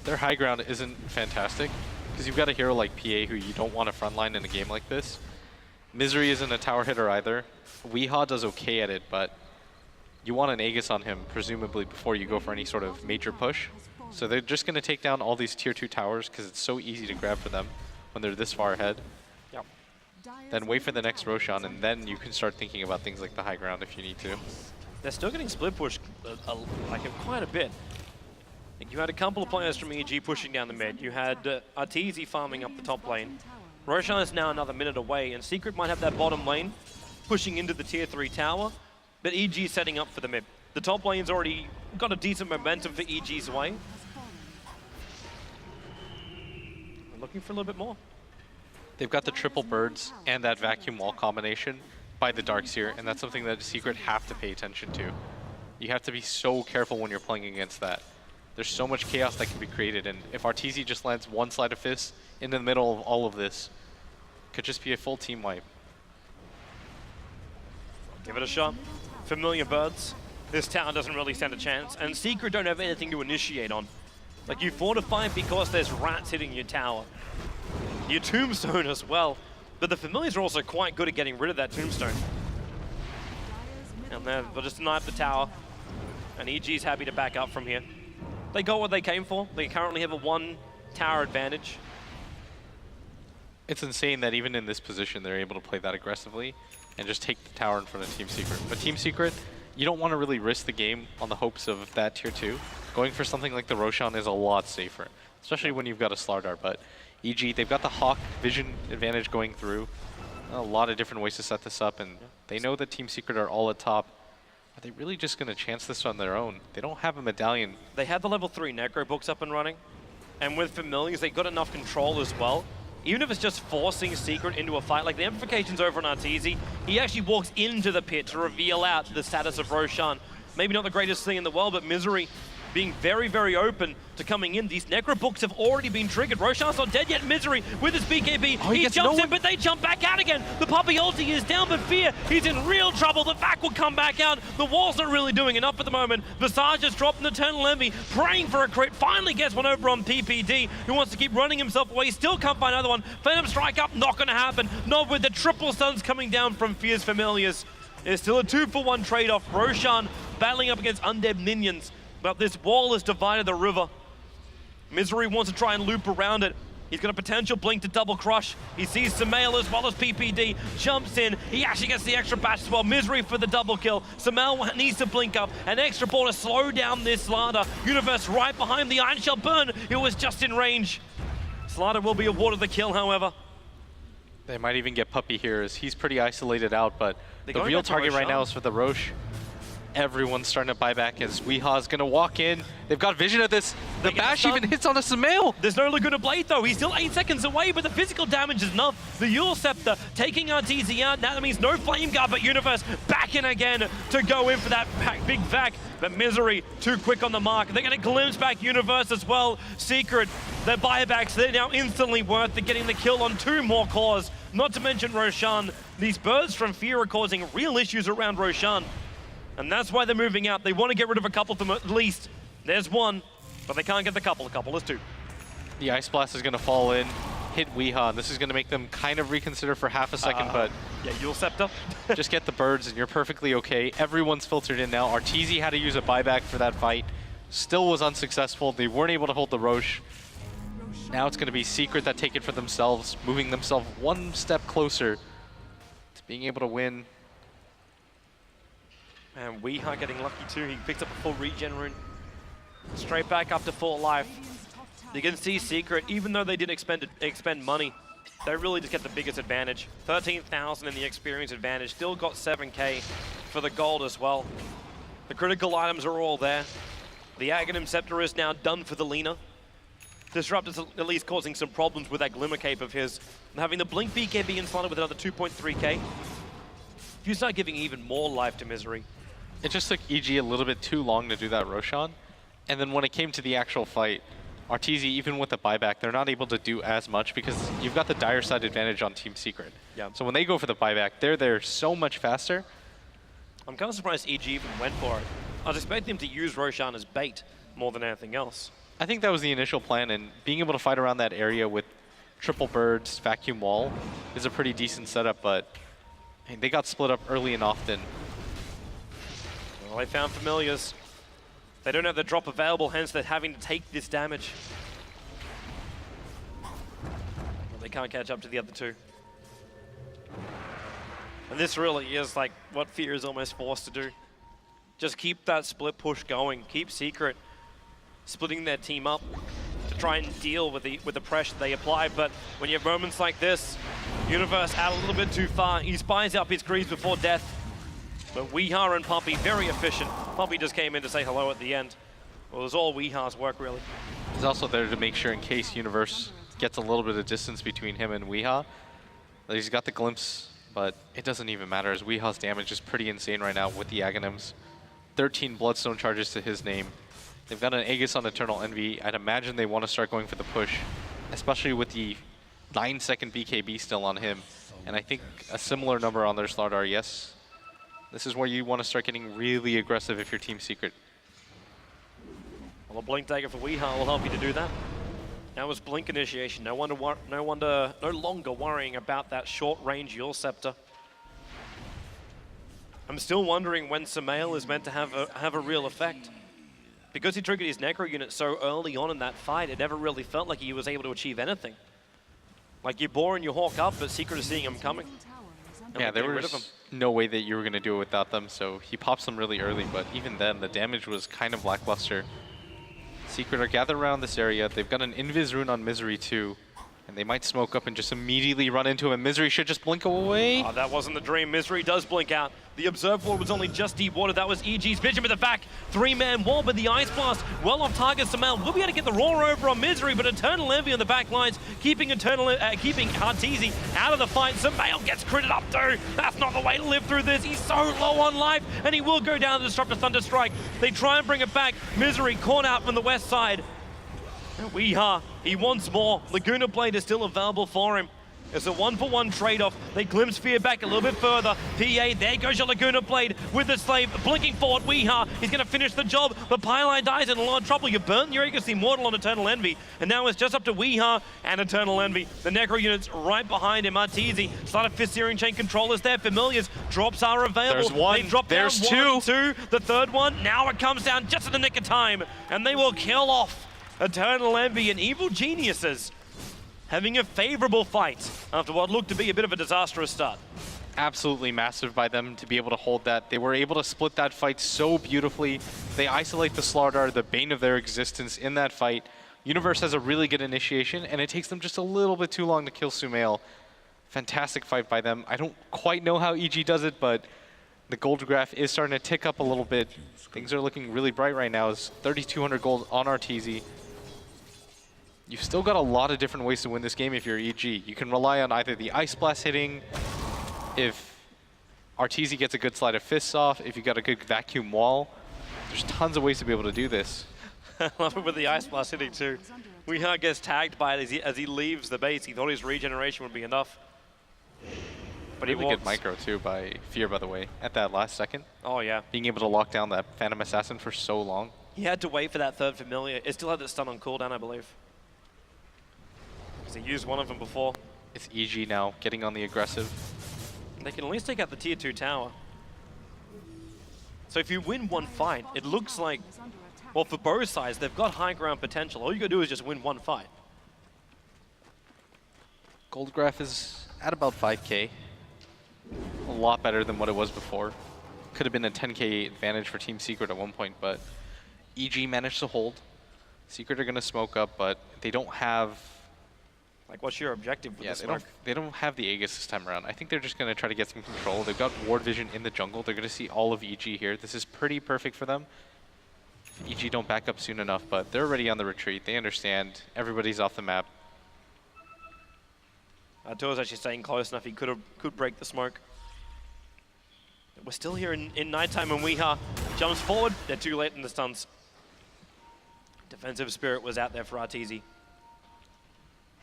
Their high ground isn't fantastic, because you've got a hero like PA who you don't want to frontline in a game like this. Misery isn't a tower hitter either. Weehaw does okay at it, but you want an Aegis on him, presumably, before you go for any sort of major push. So they're just going to take down all these tier 2 towers because it's so easy to grab for them when they're this far ahead. Yep. Then wait for the next Roshan, and then you can start thinking about things like the high ground if you need to. They're still getting split push like quite a bit. You had a couple of players from EG pushing down the mid. You had Arteezy farming up the top lane. Roshan is now another minute away, and Secret might have that bottom lane pushing into the tier 3 tower, but EG setting up for the mid. The top lane's already got a decent momentum for EG's way. We're looking for a little bit more. They've got the triple birds and that vacuum wall combination by the Darkseer, and that's something that Secret have to pay attention to. You have to be so careful when you're playing against that. There's so much chaos that can be created, and if Arteezy just lands one Sleight of Fist in the middle of all of this, it could just be a full team wipe. Give it a shot. Familiar birds. This tower doesn't really stand a chance, and Secret don't have anything to initiate on. Like, you fortify because there's rats hitting your tower. Your tombstone as well. But the familiars are also quite good at getting rid of that tombstone. And they'll just knife the tower. And EG's happy to back up from here. They got what they came for. They currently have a 1 tower advantage. It's insane that even in this position they're able to play that aggressively. and just take the tower in front of Team Secret. But Team Secret, you don't want to really risk the game on the hopes of that tier 2. Going for something like the Roshan is a lot safer, especially when you've got a Slardar. But EG, they've got the Hawk vision advantage going through. A lot of different ways to set this up, and they know that Team Secret are all at top. Are they really just going to chance this on their own? They don't have a medallion. They had the level 3 Necro books up and running, and with Familiars, they got enough control as well. Even if it's just forcing Secret into a fight, like the amplification's over on Arteezy, he actually walks into the pit to reveal out the status of Roshan. Maybe not the greatest thing in the world, but Misery being very, very open to coming in. These Necro books have already been triggered. Roshan's not dead yet. Misery with his BKB. Oh, he gets jumps no in, but they jump back out again. The Puppey ulti is down, but Fear, he's in real trouble. The back will come back out. The wall's not really doing enough at the moment. Visage is dropping the Eternal Envy, praying for a crit. Finally gets one over on PPD, who wants to keep running himself away. Still can't find another one. Phantom Strike up, not going to happen. Not with the triple stuns coming down from Fear's Familiars. It's still a 2-for-1 trade-off. Roshan battling up against undead minions. But this wall has divided the river. Misery wants to try and loop around it. He's got a potential blink to double crush. He sees Samael as well as PPD. Jumps in. He actually gets the extra batch as well. Misery for the double kill. Samael needs to blink up. An extra ball to slow down this Slardar. Universe right behind the Iron Shell burn. It was just in range. Slardar will be awarded the kill, however. They might even get Puppey here, as he's pretty isolated out, but the real target right now is for the Roche. Everyone's starting to buy back as Weeha's gonna walk in. They've got vision of this. The bash even hits on a Samael. There's no Laguna Blade though. He's still 8 seconds away, but the physical damage is enough. The Yule Scepter taking Arteezy out. Now that means no Flame Guard, but Universe back in again to go in for that big vac. But Misery too quick on the mark. They're gonna glimpse back Universe as well. Secret, their buybacks, they're now instantly worth it, getting the kill on 2 more cores. Not to mention Roshan. These birds from Fear are causing real issues around Roshan. And that's why they're moving out. They want to get rid of a couple of them at least. There's one, but they can't get the couple. A couple is 2. The Ice Blast is going to fall in, hit Weeha, and this is going to make them kind of reconsider for half a second, but yeah, Yule Scepter. just get the birds and you're perfectly okay. Everyone's filtered in now. Arteezy had to use a buyback for that fight. Still was unsuccessful. They weren't able to hold the Roche. Now it's going to be Secret that take it for themselves, moving themselves one step closer to being able to win. And Weeha getting lucky too. He picked up a full regen rune. Straight back up to full life. You can see Secret, even though they did expend money, they really just get the biggest advantage. 13,000 in the experience advantage. Still got 7k for the gold as well. The critical items are all there. The Aghanim Scepter is now done for the Lina. Disrupt is at least causing some problems with that Glimmer Cape of his. And having the Blink BKB inside with another 2.3k. If you start giving even more life to Misery. It just took EG a little bit too long to do that Roshan. And then when it came to the actual fight, Arteezy, even with the buyback, they're not able to do as much because you've got the dire side advantage on Team Secret. Yeah. So when they go for the buyback, they're there so much faster. I'm kind of surprised EG even went for it. I was expecting him to use Roshan as bait more than anything else. I think that was the initial plan, and being able to fight around that area with triple birds, vacuum wall is a pretty decent setup, but they got split up early and often. Well, they found Familiars. They don't have the drop available, hence they're having to take this damage. Well, they can't catch up to the other 2. And this really is like what Fear is almost forced to do. Just keep that split push going. Keep Secret splitting their team up to try and deal with the pressure they apply. But when you have moments like this, Universe out a little bit too far. He spies up his creeps before death. But Weeha and Puppey, very efficient. Puppey just came in to say hello at the end. Well, it was all Weeha's work, really. He's also there to make sure in case Universe gets a little bit of distance between him and Weeha, that he's got the glimpse, but it doesn't even matter as Weeha's damage is pretty insane right now with the Aghanims. 13 Bloodstone charges to his name. They've got an Aegis on Eternal Envy. I'd imagine they want to start going for the push, especially with the 9-second BKB still on him. And I think a similar number on their Slardar, yes. This is where you want to start getting really aggressive if you're Team Secret. Well, a Blink Dagger for Weeha will help you to do that. Now it's Blink initiation. No longer worrying about that short-range Yule Scepter. I'm still wondering when Samael is meant to have a real effect. Because he triggered his Necro unit so early on in that fight, it never really felt like he was able to achieve anything. Like, you're boring your Hawk up, but Secret is seeing him coming. Yeah, there getting rid of was him. no way that you were going to do it without them, so he pops them really early, but even then, the damage was kind of lackluster. Secret are gathered around this area. They've got an Invis rune on Misery too, and they might smoke up and just immediately run into him. Misery should just blink away. Oh, that wasn't the dream. Misery does blink out. The Observe Ward was only just deep water. That was EG's vision with the back. 3-man wall, but the Ice Blast well off target. Sumail will be able to get the roar over on Misery, but Eternal Envy on the back lines, keeping Arteezy out of the fight. Sumail gets critted up too. That's not the way to live through this. He's so low on life, and he will go down to disrupt a Thunder Strike. They try and bring it back. Misery caught out from the west side. Weeha, he wants more. Laguna Blade is still available for him. It's a 1-for-1 trade-off. They glimpse Fear back a little bit further. PA, there goes your Laguna Blade with the slave blinking forward. Weeha, he's going to finish the job, but Pylon dies in a lot of trouble. You burnt your Aegis Immortal on Eternal Envy, and now it's just up to Weeha and Eternal Envy. The Necro unit's right behind him. Arteezy, start of Fist Searing Chain controllers there. Familiars, drops are available. There's one. They drop There's down two. 1, 2. The third one, now it comes down just in the nick of time, and they will kill off Eternal Envy and Evil Geniuses, having a favorable fight after what looked to be a bit of a disastrous start. Absolutely massive by them to be able to hold that. They were able to split that fight so beautifully. They isolate the Slardar, the bane of their existence in that fight. Universe has a really good initiation, and it takes them just a little bit too long to kill Sumail. Fantastic fight by them. I don't quite know how EG does it, but the gold graph is starting to tick up a little bit. Things are looking really bright right now. It's 3,200 gold on Arteezy. You've still got a lot of different ways to win this game if you're EG. You can rely on either the Ice Blast hitting, if Arteezy gets a good slide of fists off, if you got a good vacuum wall. There's tons of ways to be able to do this. I love it with the Ice Blast hitting too. Weeha gets tagged by it as he leaves the base. He thought his regeneration would be enough. But Really good micro too by Fear, by the way, at that last second. Oh yeah. Being able to lock down that Phantom Assassin for so long. He had to wait for that third familiar. It still had the stun on cooldown, I believe. Because he used one of them before. It's EG now, getting on the aggressive. They can at least take out the tier 2 tower. So if you win one fight, it looks like, well, for both sides, they've got high ground potential. All you gotta do is just win one fight. Gold graph is at about 5K. A lot better than what it was before. Could have been a 10K advantage for Team Secret at one point, but EG managed to hold. Secret are gonna smoke up, but they don't have... Like, what's your objective with the smoke? They don't have the Aegis this time around. I think they're just going to try to get some control. They've got ward vision in the jungle. They're going to see all of EG here. This is pretty perfect for them. EG don't back up soon enough, but they're already on the retreat. They understand. Everybody's off the map. Arturo's actually staying close enough. He could break the smoke. We're still here in nighttime, and Weeha jumps forward. They're too late in the stuns. Defensive spirit was out there for Arteezy.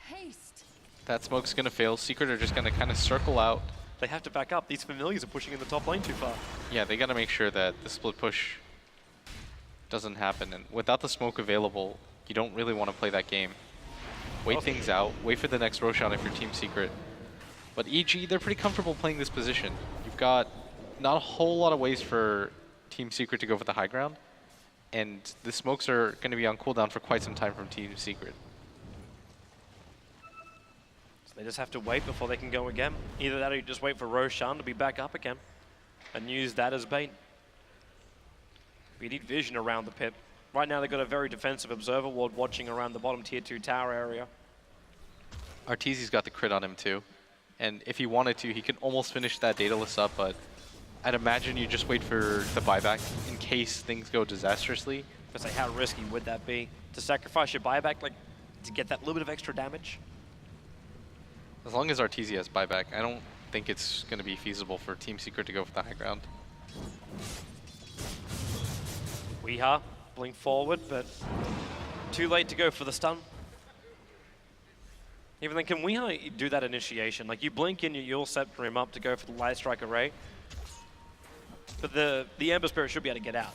Haste. That smoke's going to fail. Secret are just going to kind of circle out. They have to back up. These familiars are pushing in the top lane too far. Yeah, they got to make sure that the split push doesn't happen. And without the smoke available, you don't really want to play that game. Wait things out. Wait for the next Roshan if you're Team Secret. But EG, they're pretty comfortable playing this position. You've got not a whole lot of ways for Team Secret to go for the high ground. And the smokes are going to be on cooldown for quite some time from Team Secret. They just have to wait before they can go again. Either that or you just wait for Roshan to be back up again and use that as bait. We need vision around the pit. Right now they've got a very defensive observer ward watching around the bottom tier 2 tower area. Arteezy's got the crit on him too. And if he wanted to, he could almost finish that Daedalus up, but I'd imagine you just wait for the buyback in case things go disastrously. But say, how risky would that be? To sacrifice your buyback, like, to get that little bit of extra damage? As long as Arteezy has buyback, I don't think it's going to be feasible for Team Secret to go for the high ground. Weeha, blink forward, but too late to go for the stun. Even then, can Weeha do that initiation? Like, you blink in, you'll set him up to go for the Light Strike Array. But the Amber Spirit should be able to get out.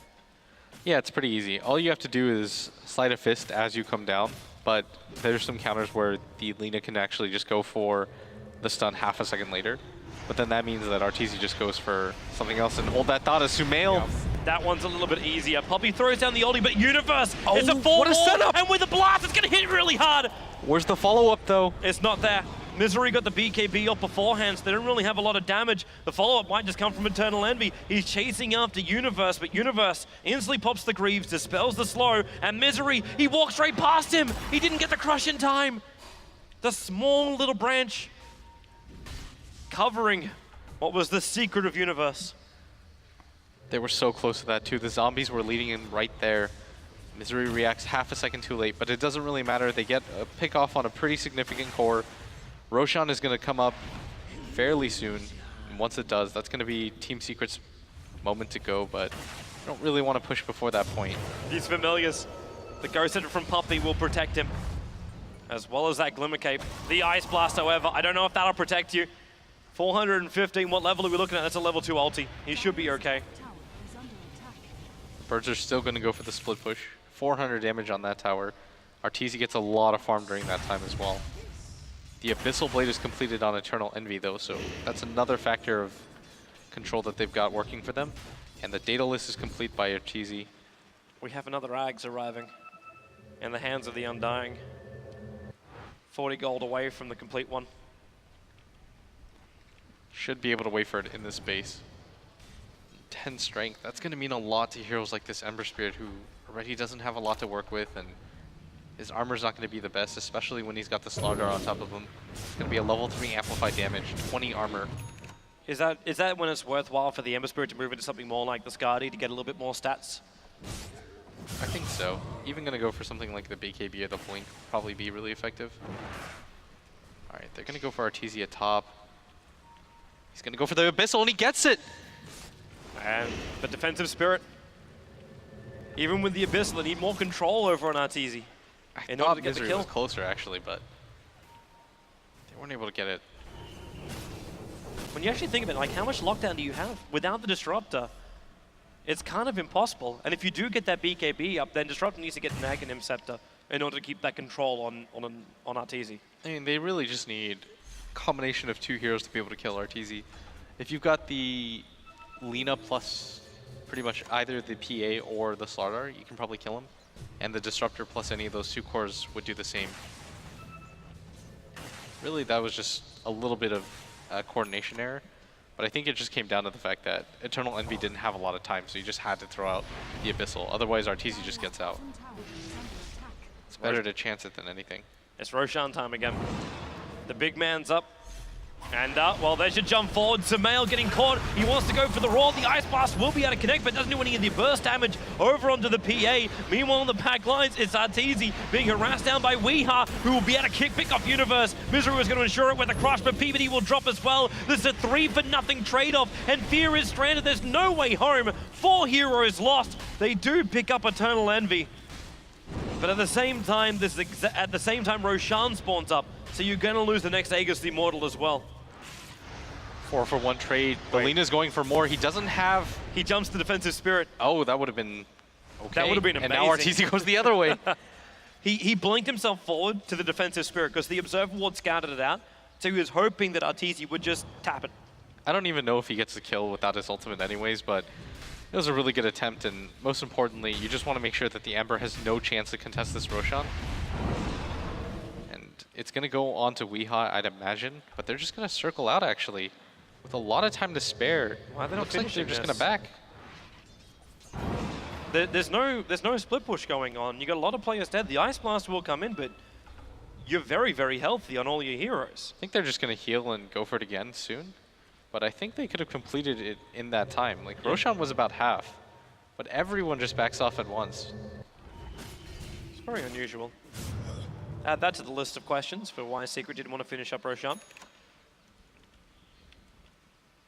Yeah, it's pretty easy. All you have to do is slide a fist as you come down. But there's some counters where the Lina can actually just go for the stun half a second later. But then that means that Arteezy just goes for something else and hold that thought as Sumail. Yeah. That one's a little bit easier. Poppy throws down the oldie, but Universe is a what a setup! and with a blast, it's going to hit really hard. Where's the follow-up, though? It's not there. Misery got the BKB off beforehand, so they don't really have a lot of damage. The follow-up might just come from Eternal Envy. He's chasing after Universe, but Universe instantly pops the Greaves, dispels the slow, and Misery, he walks right past him. He didn't get the crush in time. The small little branch covering what was the secret of Universe. They were so close to that too. The zombies were leading in right there. Misery reacts half a second too late, but it doesn't really matter. They get a pick off on a pretty significant core. Roshan is going to come up fairly soon, and once it does, that's going to be Team Secret's moment to go, but I don't really want to push before that point. These familiars. The Ghost Hitter from Puppy will protect him, as well as that Glimmer Cape. The Ice Blast, however, I don't know if that'll protect you. 415, what level are we looking at? That's a level 2 ulti. He should be okay. Birds are still going to go for the split push. 400 damage on that tower. Arteezy gets a lot of farm during that time as well. The Abyssal Blade is completed on Eternal Envy though, so that's another factor of control that they've got working for them. And the Daedalus is complete by Arteezy. We have another Ags arriving in the hands of the Undying. 40 gold away from the complete one. Should be able to wait for it in this base. 10 strength, that's going to mean a lot to heroes like this Ember Spirit who already doesn't have a lot to work with, and his armor's not going to be the best, especially when he's got the Slaughter on top of him. It's going to be a level 3 amplified damage, 20 armor. Is that when it's worthwhile for the Ember Spirit to move into something more like the Skadi to get a little bit more stats? I think so. Even going to go for something like the BKB or the Blink will probably be really effective. Alright, they're going to go for Arteezy at top. He's going to go for the Abyssal, and he gets it! And the Defensive Spirit, even with the Abyssal, they need more control over an Arteezy. I thought Misery was closer, actually, but they weren't able to get it. When you actually think of it, like, how much lockdown do you have without the Disruptor? It's kind of impossible. And if you do get that BKB up, then Disruptor needs to get an Aghanim Scepter in order to keep that control on Arteezy. I mean, they really just need a combination of 2 heroes to be able to kill Arteezy. If you've got the Lina plus pretty much either the PA or the Slardar, you can probably kill him. And the Disruptor plus any of those 2 cores would do the same. Really, that was just a little bit of coordination error. But I think it just came down to the fact that Eternal Envy didn't have a lot of time, so you just had to throw out the Abyssal. Otherwise, Arteezy just gets out. It's better to chance it than anything. It's Roshan time again. The big man's up. And, well, there's your jump forward. Sumail getting caught. He wants to go for the Roar. The Ice Blast will be able to connect, but doesn't do any of the burst damage over onto the PA. Meanwhile, on the pack lines, it's Arteezy being harassed down by Weeha, who will be able to pick off Universe. Misery was going to ensure it with a crush, but Peabody will drop as well. There's a 3-for-nothing trade-off, and Fear is stranded. There's no way home. 4 heroes lost. They do pick up Eternal Envy. But at the same time, Roshan spawns up, so you're going to lose the next Aegis the Immortal as well. 4-for-1 trade. Belina's going for more. He doesn't have... He jumps the Defensive Spirit. Oh, that would have been okay. That would have been amazing. And now Arteezy goes the other way. He blinked himself forward to the Defensive Spirit because the Observer Ward scouted it out, so he was hoping that Arteezy would just tap it. I don't even know if he gets the kill without his ultimate anyways, but it was a really good attempt, and most importantly, you just want to make sure that the Ember has no chance to contest this Roshan. And it's going to go on to Weeha, I'd imagine, but they're just going to circle out, actually. With a lot of time to spare. Why they not Looks like they're just going to back. There's no split push going on. You got a lot of players dead. The Ice Blast will come in, but you're very, very healthy on all your heroes. I think they're just going to heal and go for it again soon. But I think they could have completed it in that time. Like, Roshan was about half, but everyone just backs off at once. It's very unusual. Add that to the list of questions for why Secret didn't want to finish up Roshan.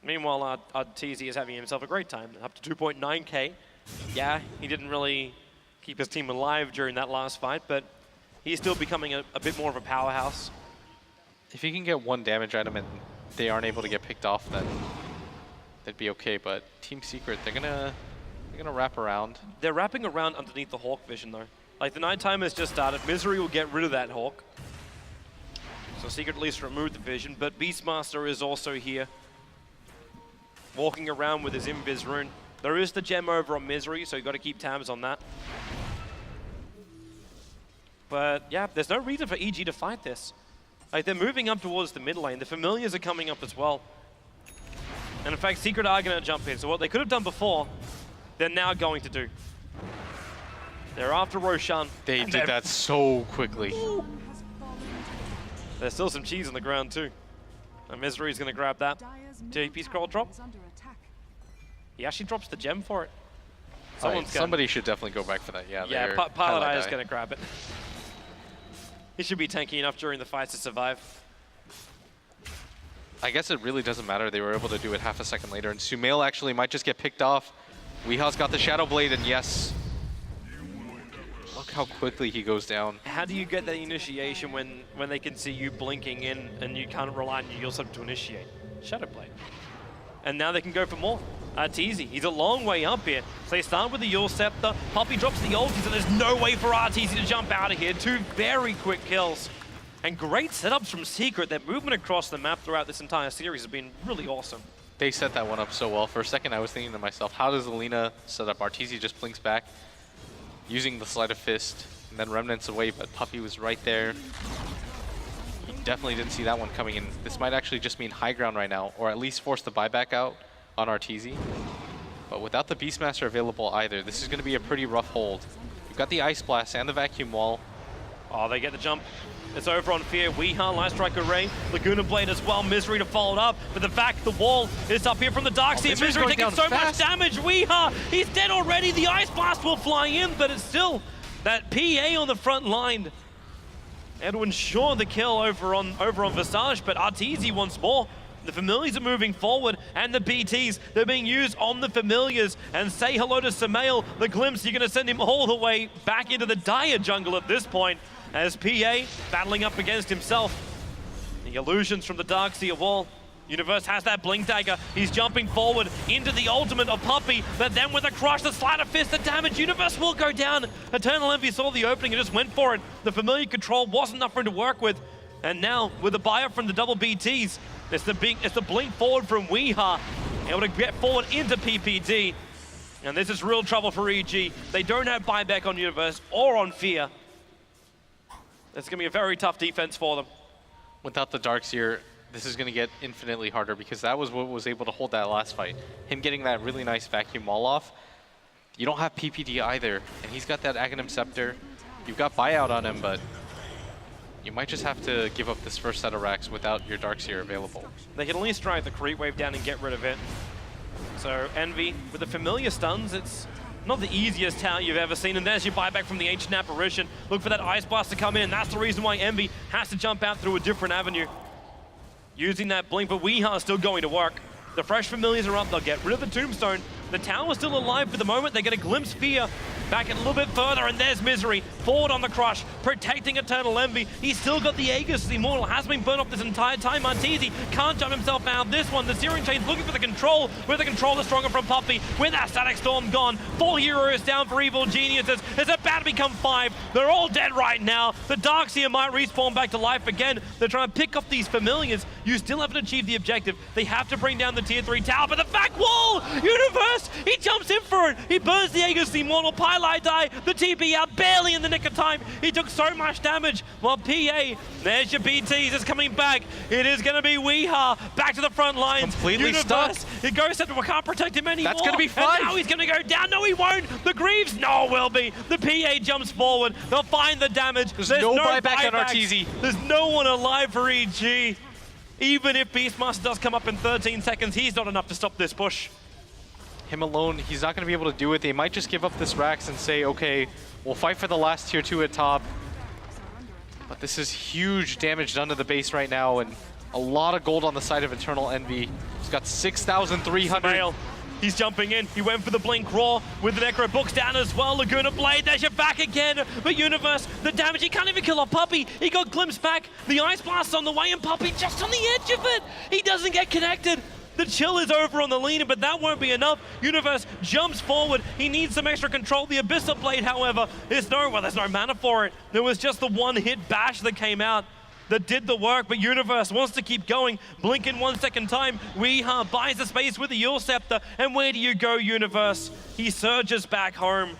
Meanwhile, Arteezy is having himself a great time, up to 2.9k. Yeah, he didn't really keep his team alive during that last fight, but he's still becoming a bit more of a powerhouse. If he can get 1 damage item and they aren't able to get picked off, then they'd be okay. But Team Secret, they're gonna wrap around. They're wrapping around underneath the Hawk vision, though. Like, the nighttime has just started. Misery will get rid of that Hawk. So Secret at least removed the vision, but Beastmaster is also here, walking around with his Invis rune. There is the gem over on Misery, so you got to keep tabs on that. But yeah, there's no reason for EG to fight this. Like, they're moving up towards the mid lane. The familiars are coming up as well. And in fact, Secret are going to jump in. So what they could have done before, they're now going to do. They're after Roshan. They did that so quickly. There's still some cheese on the ground too. And Misery's going to grab that. TP scroll drop. He actually drops the gem for it. Somebody should definitely go back for that. Yeah, Pilot is going to grab it. He should be tanky enough during the fights to survive. I guess it really doesn't matter. They were able to do it half a second later. And Sumail actually might just get picked off. Weeha's got the Shadow Blade, and yes. Look how quickly he goes down. How do you get that initiation when they can see you blinking in and you can't rely on yourself to initiate? Shadow Blade. And now they can go for more. Arteezy, he's a long way up here. So they start with the Yule Scepter. Poppy drops the ulti, so there's no way for Arteezy to jump out of here. 2 very quick kills. And great setups from Secret. Their movement across the map throughout this entire series has been really awesome. They set that one up so well. For a second, I was thinking to myself, how does Alina set up? Arteezy just blinks back, using the Sleight of Fist, and then Remnants away, but Puppy was right there. He definitely didn't see that one coming in. This might actually just mean high ground right now, or at least force the buyback out on Arteezy. But without the Beastmaster available either, this is going to be a pretty rough hold. You've got the Ice Blast and the Vacuum Wall. Oh, they get the jump. It's over on Fear. Weeha, Light Strike Array, Laguna Blade as well. Misery to follow it up. But the fact the wall is up here from the Darkseer. Misery taking so much damage. Weeha, he's dead already. The Ice Blast will fly in, but it's still that PA on the front line. Edwin sure the kill over on Visage, but Arteezy once more. The Familiars are moving forward, and the BTs, they're being used on the Familiars. And say hello to Sumail, the Glimpse, you're going to send him all the way back into the dire jungle at this point, as PA battling up against himself. The illusions from the Darkseer wall. Universe has that Blink Dagger. He's jumping forward into the ultimate of Puppy, but then with a crush, the Sleight of Fist, the damage, Universe will go down. Eternal Envy saw the opening and just went for it. The familiar control wasn't enough for him to work with. And now, with the buy-up from the double BTs, it's the blink forward from Weeha, able to get forward into PPD. And this is real trouble for EG. They don't have buyback on Universe or on Fear. It's going to be a very tough defense for them. Without the Darkseer, this is going to get infinitely harder because that was what was able to hold that last fight. Him getting that really nice vacuum wall off. You don't have PPD either, and he's got that Aghanim Scepter. You've got buyout on him, but you might just have to give up this first set of racks without your Darkseer available. They can at least drive the creep wave down and get rid of it. So Envy, with the familiar stuns, it's not the easiest tower you've ever seen, and there's your buyback from the Ancient Apparition. Look for that Ice Blast to come in, and that's the reason why Envy has to jump out through a different avenue. Using that blink, but Weeha is still going to work. The fresh familiars are up, they'll get rid of the Tombstone. The tower's still alive for the moment, they get a glimpse Fear back a little bit further, and there's Misery. Forward on the crush, protecting Eternal Envy. He's still got the Aegis, the Immortal has been burnt off this entire time. Arteezy can't jump himself out. This one, the Searing Chain's looking for the control, with the controller stronger from Puppy. With that Static Storm gone, 4 heroes down for Evil Geniuses. It's about to become 5. They're all dead right now. The Darkseer might respawn back to life again. They're trying to pick up these familiars. You still haven't achieved the objective. They have to bring down the tier 3 tower, but the back wall! Universe! He jumps in for it. He burns the Aegis, the Immortal. Pylai die. The TP out barely in the nick of time. He took so much damage. While PA, there's your BTs, is coming back. It is going to be Weeha back to the front lines. Completely Universe, stuck. It goes up, we can't protect him anymore. That's going to be 5. And now he's going to go down. No, he won't. The Greaves, no, will be. The PA jumps forward. They'll find the damage. There's no buyback on Arteezy. There's no one alive for EG. Even if Beastmaster does come up in 13 seconds, he's not enough to stop this push. Him alone, he's not going to be able to do it. They might just give up this racks and say, okay, we'll fight for the last tier 2 at top. But this is huge damage done to the base right now, and a lot of gold on the side of Eternal Envy. He's got 6,300. He's jumping in. He went for the Blink Raw with the Necro Books down as well. Laguna Blade, there's your back again. But Universe, the damage, he can't even kill a Puppy. He got glimpsed back. The Ice Blast's on the way, and Puppy just on the edge of it. He doesn't get connected. The chill is over on the Lina, but that won't be enough. Universe jumps forward. He needs some extra control. The Abyssal Blade, however, there's no mana for it. There was just the one-hit bash that came out that did the work, but Universe wants to keep going. Blink in 1 second time. Weeha buys the space with the Yule Scepter, and where do you go, Universe? He surges back home.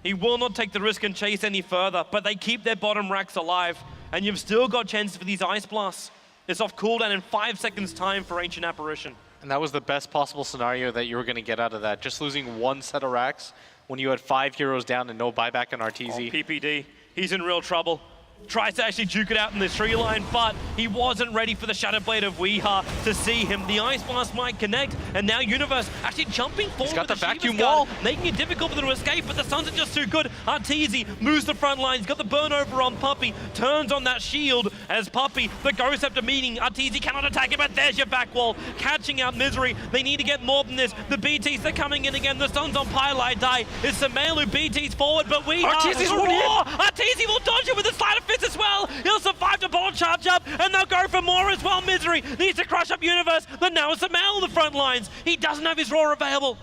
He will not take the risk and chase any further, but they keep their bottom racks alive. and you've still got chances for these Ice Blasts. It's off cooldown in 5 seconds time for Ancient Apparition. And that was the best possible scenario that you were going to get out of that. Just losing one set of racks when you had 5 heroes down and no buyback on RTZ. Oh, PPD, he's in real trouble. Tries to actually juke it out in the tree line, but he wasn't ready for the Shadow Blade of Weeha to see him. The Ice Blast might connect, and now Universe actually jumping forward. He's got the with vacuum Shiva's wall. Gun, making it difficult for them to escape, but the Suns are just too good. Arteezy moves the front line. He's got the burn over on Puppey, turns on that shield as Puppey, the Ghost after meeting. Arteezy cannot attack him, but there's your back wall. Catching out Misery. They need to get more than this. The BTs, they're coming in again. The Suns on Pylite die. It's Samelu BTs forward, but Weeha, Arteezy's already in. Arteezy will dodge it with a Sleight of Fist as well. He'll survive the ball charge up, and they'll go for more as well. Misery needs to crush up Universe, but now it's Samel on the front lines. He doesn't have his Roar available.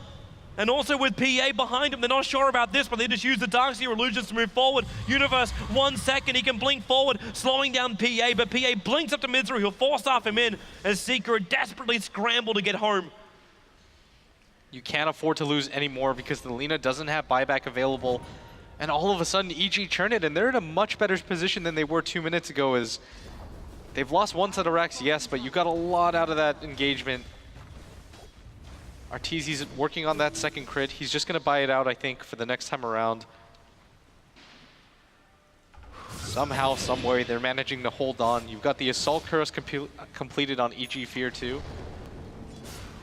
And also with PA behind him, they're not sure about this, but they just use the Darkseer illusions to move forward. Universe, 1 second, he can blink forward, slowing down PA, but PA blinks up to Misery, who'll force off him in as Secret desperately scramble to get home. You can't afford to lose anymore because the Lina doesn't have buyback available. And all of a sudden, EG churn it, and they're in a much better position than they were 2 minutes ago. As they've lost one set of racks, yes, but you got a lot out of that engagement. Arteezy's working on that second crit. He's just going to buy it out, I think, for the next time around. Somehow, someway, they're managing to hold on. You've got the Assault Curse completed on EG Fear 2.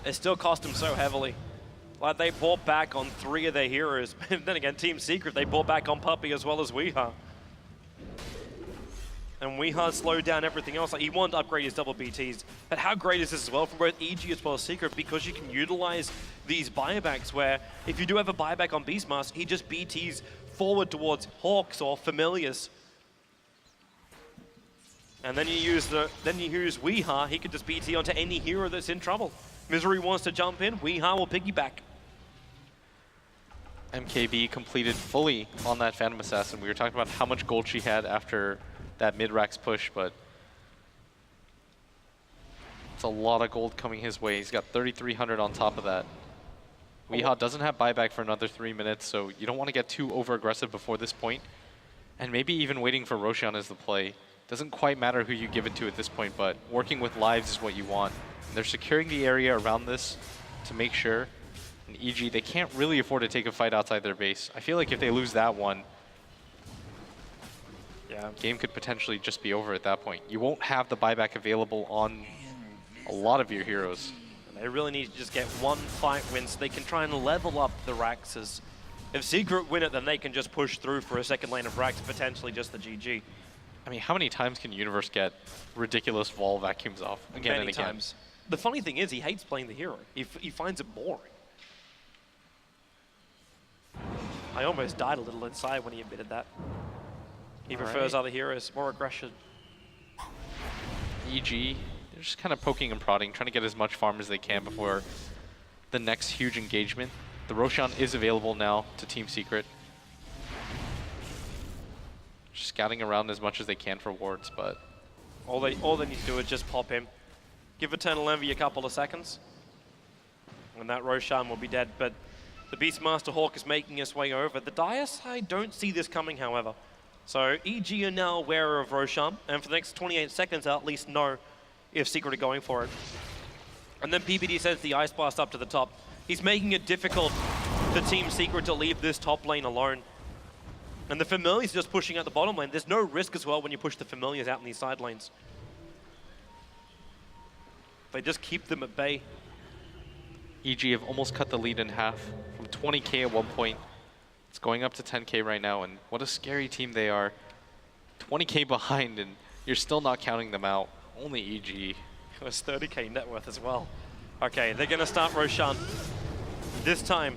It still cost him so heavily. Like, they bought back on 3 of their heroes. Then again, Team Secret, they bought back on Puppey as well as Weeha. And Weeha slowed down everything else. Like, he wanted to upgrade his double BTs. But how great is this as well from both EG as well as Secret? Because you can utilize these buybacks where if you do have a buyback on Beastmaster, he just BTs forward towards Hawks or Familiars. And then you use Weeha, he could just BT onto any hero that's in trouble. Misery wants to jump in, Weeha will piggyback. MKB completed fully on that Phantom Assassin. We were talking about how much gold she had after that mid-racks push, but it's a lot of gold coming his way. He's got 3,300 on top of that. Weeha doesn't have buyback for another 3 minutes, so you don't want to get too over-aggressive before this point. And maybe even waiting for Roshan is the play. Doesn't quite matter who you give it to at this point, but working with lives is what you want. And they're securing the area around this to make sure. And EG, they can't really afford to take a fight outside their base. I feel like if they lose that one, game could potentially just be over at that point. You won't have the buyback available on a lot of your heroes. And they really need to just get one fight win so they can try and level up the racks. As if Secret win it, then they can just push through for a second lane of racks, potentially just the GG. I mean, how many times can Universe get ridiculous wall vacuums off again Many and again? times. The funny thing is, he hates playing the hero. He finds it boring. I almost died a little inside when he admitted that. He prefers other heroes, more aggression. EG, they're just kind of poking and prodding, trying to get as much farm as they can before the next huge engagement. The Roshan is available now to Team Secret. Just scouting around as much as they can for wards, but all they need to do is just pop him. Give Eternal Envy a couple of seconds, and that Roshan will be dead. But the Beastmaster Hawk is making his way over. The Dire side don't see this coming, however. So EG are now aware of Roshan, and for the next 28 seconds, they'll at least know if Secret are going for it. And then PPD sends the Ice Blast up to the top. He's making it difficult for Team Secret to leave this top lane alone. And the Familiars just pushing out the bottom lane. There's no risk as well when you push the Familiars out in these side lanes. They just keep them at bay. EG have almost cut the lead in half from 20K at one point. It's going up to 10K right now, and what a scary team they are. 20K behind, and you're still not counting them out. Only EG. It was 30K net worth as well. Okay, they're going to start Roshan. This time,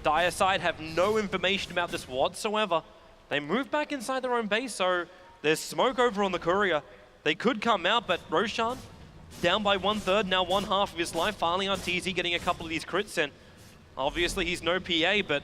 Dire side have no information about this whatsoever. They move back inside their own base, so there's smoke over on the courier. They could come out, but Roshan down by 1/3, now 1/2 of his life. Finally Arteezy getting a couple of these crits in. Obviously he's no PA, but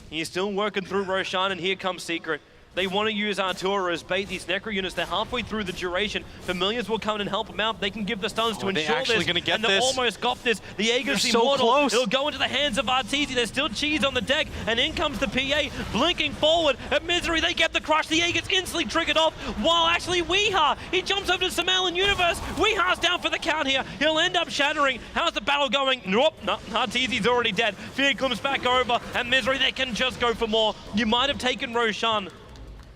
he's still working through Roshan, and here comes Secret. They want to use Artura as bait. These Necro units, they're halfway through the duration. Familiars will come in and help them out. They can give the stuns to ensure actually this. gonna get and they this? almost got this. The Aegon's They're so immortal. close. It'll go into the hands of Arteezy. There's still cheese on the deck. And in comes the PA, blinking forward. At Misery, they get the crush. The Aegon's instantly triggered off. While actually Weeha, he jumps over to Samel and Universe. Weeha's down for the count here. He'll end up shattering. How's the battle going? Nope, no, Arteezy's already dead. Fear comes back over. And Misery, they can just go for more. You might have taken Roshan.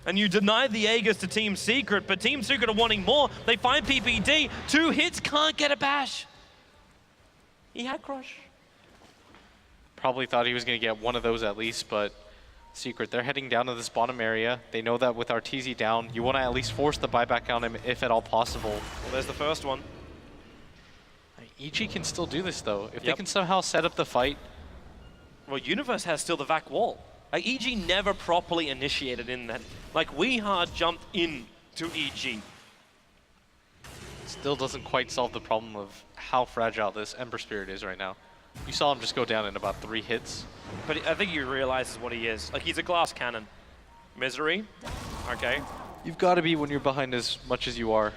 And you denied the Aegis to Team Secret, but Team Secret are wanting more. They find PPD. 2 hits, can't get a bash. He had crush. Probably thought he was going to get one of those at least, but Secret, they're heading down to this bottom area. They know that with Arteezy down, you want to at least force the buyback on him if at all possible. Well, there's the first one. EG can still do this though. If they Yep. can somehow set up the fight. Well, Universe has still the vac wall. Like, EG never properly initiated in that. Like, Weeha jumped in to EG. Still doesn't quite solve the problem of how fragile this Ember Spirit is right now. You saw him just go down in about 3 hits. But I think he realizes what he is. Like, he's a glass cannon. Misery. Okay. You've got to be when you're behind as much as you are.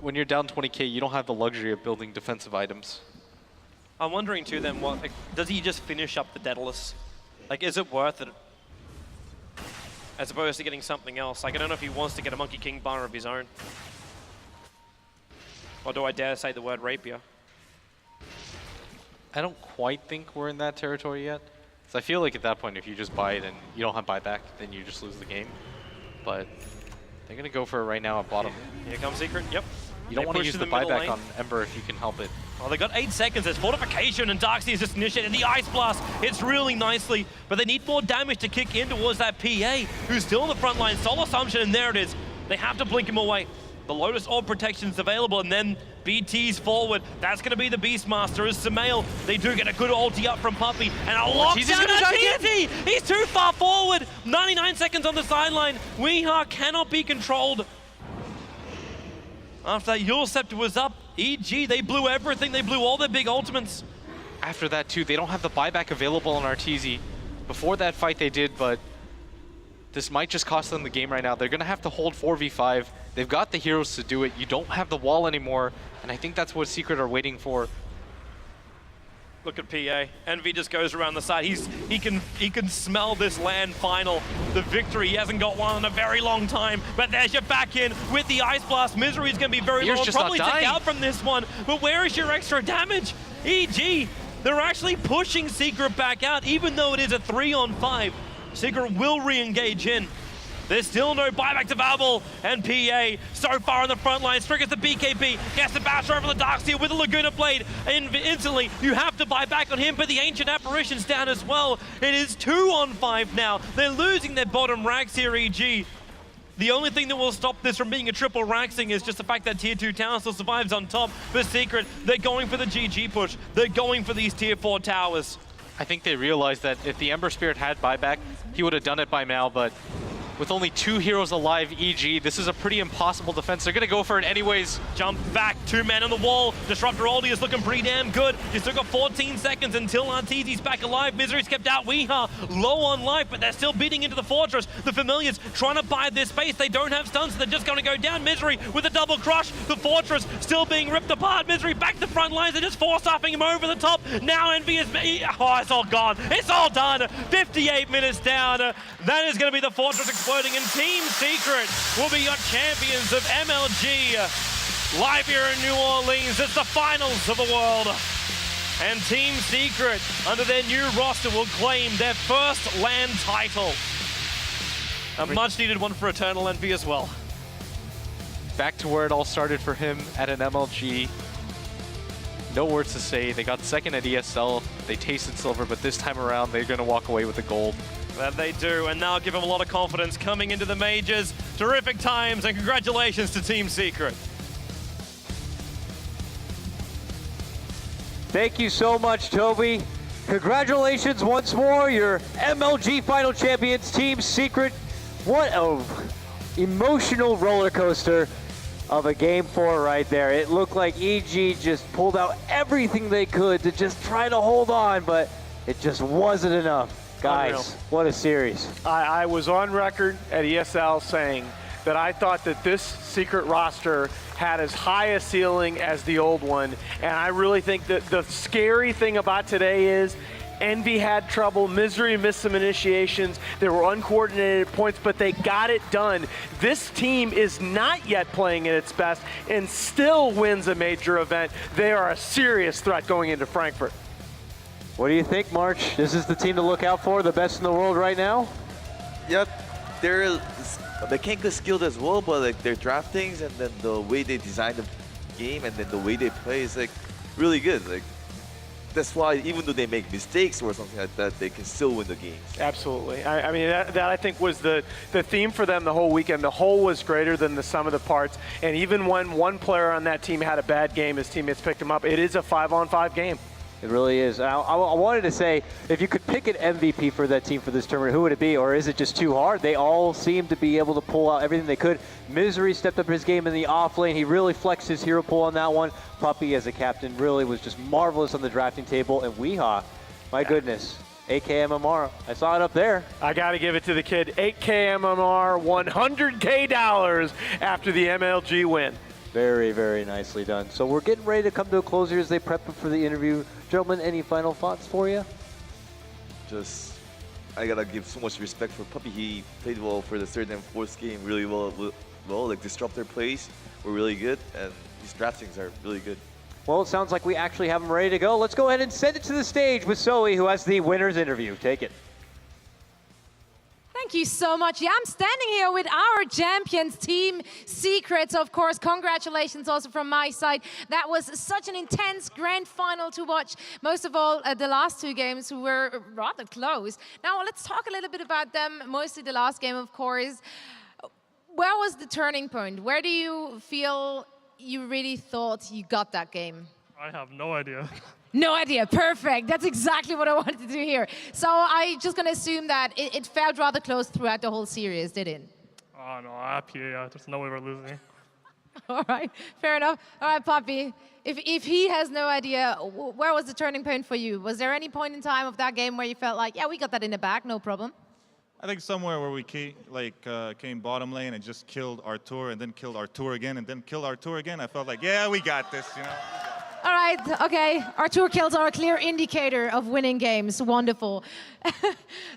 When you're down 20k, you don't have the luxury of building defensive items. I'm wondering too then, what, like, does he just finish up the Daedalus? Like, is it worth it? As opposed to getting something else. Like, I don't know if he wants to get a Monkey King bar of his own. Or do I dare say the word rapier? I don't quite think we're in that territory yet. So I feel like at that point, if you just buy it and you don't have buyback, then you just lose the game. But they're going to go for it right now at bottom. Here comes Secret, yep. You don't They want to push use to the the middle buyback lane. on Ember if you can help it. Well, they got 8 seconds. There's Fortification, and Darkseid is just initiated. The Ice Blast hits really nicely, but they need more damage to kick in towards that PA, who's still in the front line. Soul Assumption, and there it is. They have to blink him away. The Lotus Orb protection's available, and then BT's forward. That's going to be the Beastmaster as Samael. They do get a good ulti up from Puppy, and a lockdown on TNT! He's too far forward! 99 seconds on the sideline. Weeha cannot be controlled. After that Eul Scepter was up, EG, they blew everything. They blew all their big ultimates. After that too, they don't have the buyback available on Arteezy. Before that fight they did, but this might just cost them the game right now. They're going to have to hold 4v5. They've got the heroes to do it. You don't have the wall anymore, and I think that's what Secret are waiting for. Look at PA. Envy just goes around the side. He can smell this land final. The victory. He hasn't got one in a very long time. But there's your back in with the Ice Blast. Misery's going to be very Fear's low. just Probably not take dying. out from this one. But where is your extra damage? EG, they're actually pushing Secret back out, even though it is a 3-on-5. Secret will re-engage in. There's still no buyback to Babel, and PA so far on the front line. Triggers the BKB, gets the Basher over the Darkseid with a Laguna Blade. Instantly, you have to buy back on him, but the Ancient Apparition's down as well. It is 2-on-5 now. They're losing their bottom racks here, EG. The only thing that will stop this from being a triple raxing is just the fact that Tier 2 Tower still survives on top. But Secret, they're going for the GG push. They're going for these Tier 4 towers. I think they realized that if the Ember Spirit had buyback, he would have done it by now, but with only 2 heroes alive, EG, this is a pretty impossible defense. They're gonna go for it anyways. Jump back, 2 men on the wall. Disruptor Oldie is looking pretty damn good. You still got 14 seconds until Arteezy's back alive. Misery's kept out. Weeha low on life, but they're still beating into the fortress. The Familiars trying to buy this space. They don't have stuns, so they're just gonna go down. Misery with a double crush. The fortress still being ripped apart. Misery back to the front lines. They're just force-stuffing him over the top. Now Envy is... Oh, it's all gone. It's all done. 58 minutes down. That is gonna be the fortress exploding, and Team Secret will be your champions of MLG. Live here in New Orleans, it's the finals of the world. And Team Secret, under their new roster, will claim their first LAN title. A much needed one for Eternal Envy as well. Back to where it all started for him at an MLG. No words to say. They got second at ESL. They tasted silver, but this time around, they're gonna walk away with the gold. That they do, and now give them a lot of confidence coming into the majors. Terrific times, and congratulations to Team Secret. Thank you so much, Toby. Congratulations once more, your MLG final champions, Team Secret. What a emotional roller coaster of a Game 4 right there. It looked like EG just pulled out everything they could to just try to hold on, but it just wasn't enough. Guys, Unreal. what a series. I was on record at ESL saying that I thought that this secret roster had as high a ceiling as the old one, and I really think that the scary thing about today is Envy had trouble, Misery missed some initiations, there were uncoordinated points, but they got it done. This team is not yet playing at its best and still wins a major event. They are a serious threat going into Frankfurt. What do you think, March? This is the team to look out for, the best in the world right now? Yep, they can't get skilled as well, but like their draftings and then the way they design the game and then the way they play is like really good. Like that's why even though they make mistakes or something like that, they can still win the games. Absolutely. I mean, that I think was the theme for them the whole weekend. The whole was greater than the sum of the parts. And even when one player on that team had a bad game, his teammates picked him up. It is a 5-on-5 game. It really is. I wanted to say, if you could pick an MVP for that team for this tournament, who would it be? Or is it just too hard? They all seem to be able to pull out everything they could. Misery stepped up his game in the off lane. He really flexed his hero pool on that one. Puppy, as a captain, really was just marvelous on the drafting table. And Weehaw, my goodness, 8K MMR. I saw it up there. I got to give it to the kid. 8K MMR, $100K after the MLG win. Very, very nicely done. So we're getting ready to come to a close here as they prep for the interview. Gentlemen, any final thoughts for you? Just, I gotta give so much respect for Puppy. He played well for the third and fourth game, really well. Like disrupt their plays were really good, and these draftings are really good. Well, it sounds like we actually have them ready to go. Let's go ahead and send it to the stage with Zoe, who has the winner's interview. Take it. Thank you so much. Yeah, I'm standing here with our champions, Team Secrets, of course. Congratulations also from my side. That was such an intense grand final to watch. Most of all, the last two games were rather close. Now, let's talk a little bit about them, mostly the last game, of course. Where was the turning point? Where do you feel you really thought you got that game? I have no idea. No idea. Perfect. That's exactly what I wanted to hear. So I'm just going to assume that it felt rather close throughout the whole series, did it? Oh, no, happy. Yeah, there's no way we're losing. All right. Fair enough. All right, Poppy. If he has no idea, where was the turning point for you? Was there any point in time of that game where you felt like, yeah, we got that in the bag, no problem? I think somewhere where we came bottom lane and just killed Artur and then killed Artur again and then killed Artur again. I felt like, yeah, we got this, you know. All right, okay. Artur kills are a clear indicator of winning games. Wonderful.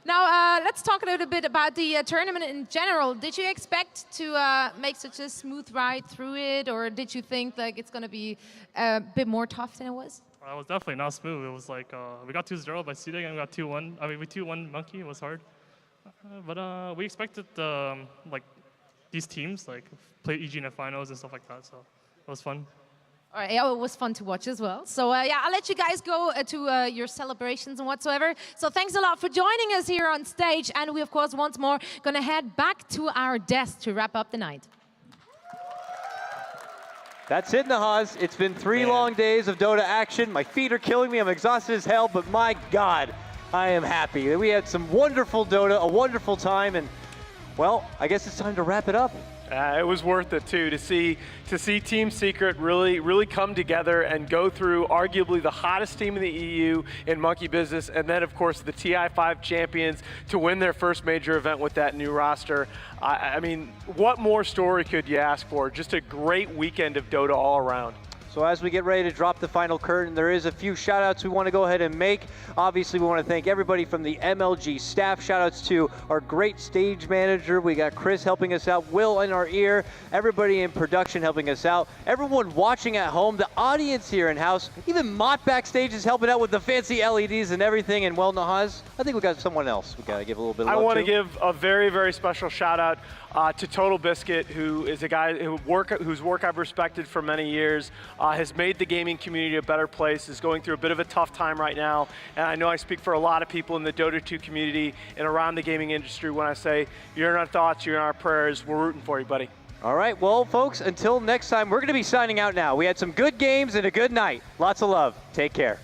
Now, let's talk a little bit about the tournament in general. Did you expect to make such a smooth ride through it, or did you think like it's going to be a bit more tough than it was? It was definitely not smooth. It was like we got 2-0 by seeding and we got 2-1. I mean, we 2-1 Monkey. It was hard. But we expected like these teams like play EG in the finals and stuff like that. So it was fun. All right, yeah, it was fun to watch as well. So yeah, I'll let you guys go to your celebrations and whatsoever. So thanks a lot for joining us here on stage. And we, of course, once more going to head back to our desk to wrap up the night. That's it, Nahaz. It's been 3 long days of Dota action. My feet are killing me. I'm exhausted as hell, but my God, I am happy. We had some wonderful Dota, a wonderful time, and, well, I guess it's time to wrap it up. It was worth it too to see Team Secret really come together and go through arguably the hottest team in the EU in Monkey Business, and then of course the TI5 champions to win their first major event with that new roster. I mean, what more story could you ask for? Just a great weekend of Dota all around. So as we get ready to drop the final curtain, there is a few shout outs we want to go ahead and make. Obviously, we want to thank everybody from the MLG staff. Shout outs to our great stage manager. We got Chris helping us out, Will in our ear, everybody in production helping us out, everyone watching at home, the audience here in house, even Mott backstage is helping out with the fancy LEDs and everything. And well, Nahaz, I think we got someone else we got to give a little bit of love to. I want to give a very, very special shout out to Total Biscuit, who is a guy whose work I've respected for many years, has made the gaming community a better place, is going through a bit of a tough time right now, and I know I speak for a lot of people in the Dota 2 community and around the gaming industry when I say, you're in our thoughts, you're in our prayers, we're rooting for you, buddy. All right, well, folks, until next time, we're going to be signing out now. We had some good games and a good night. Lots of love. Take care.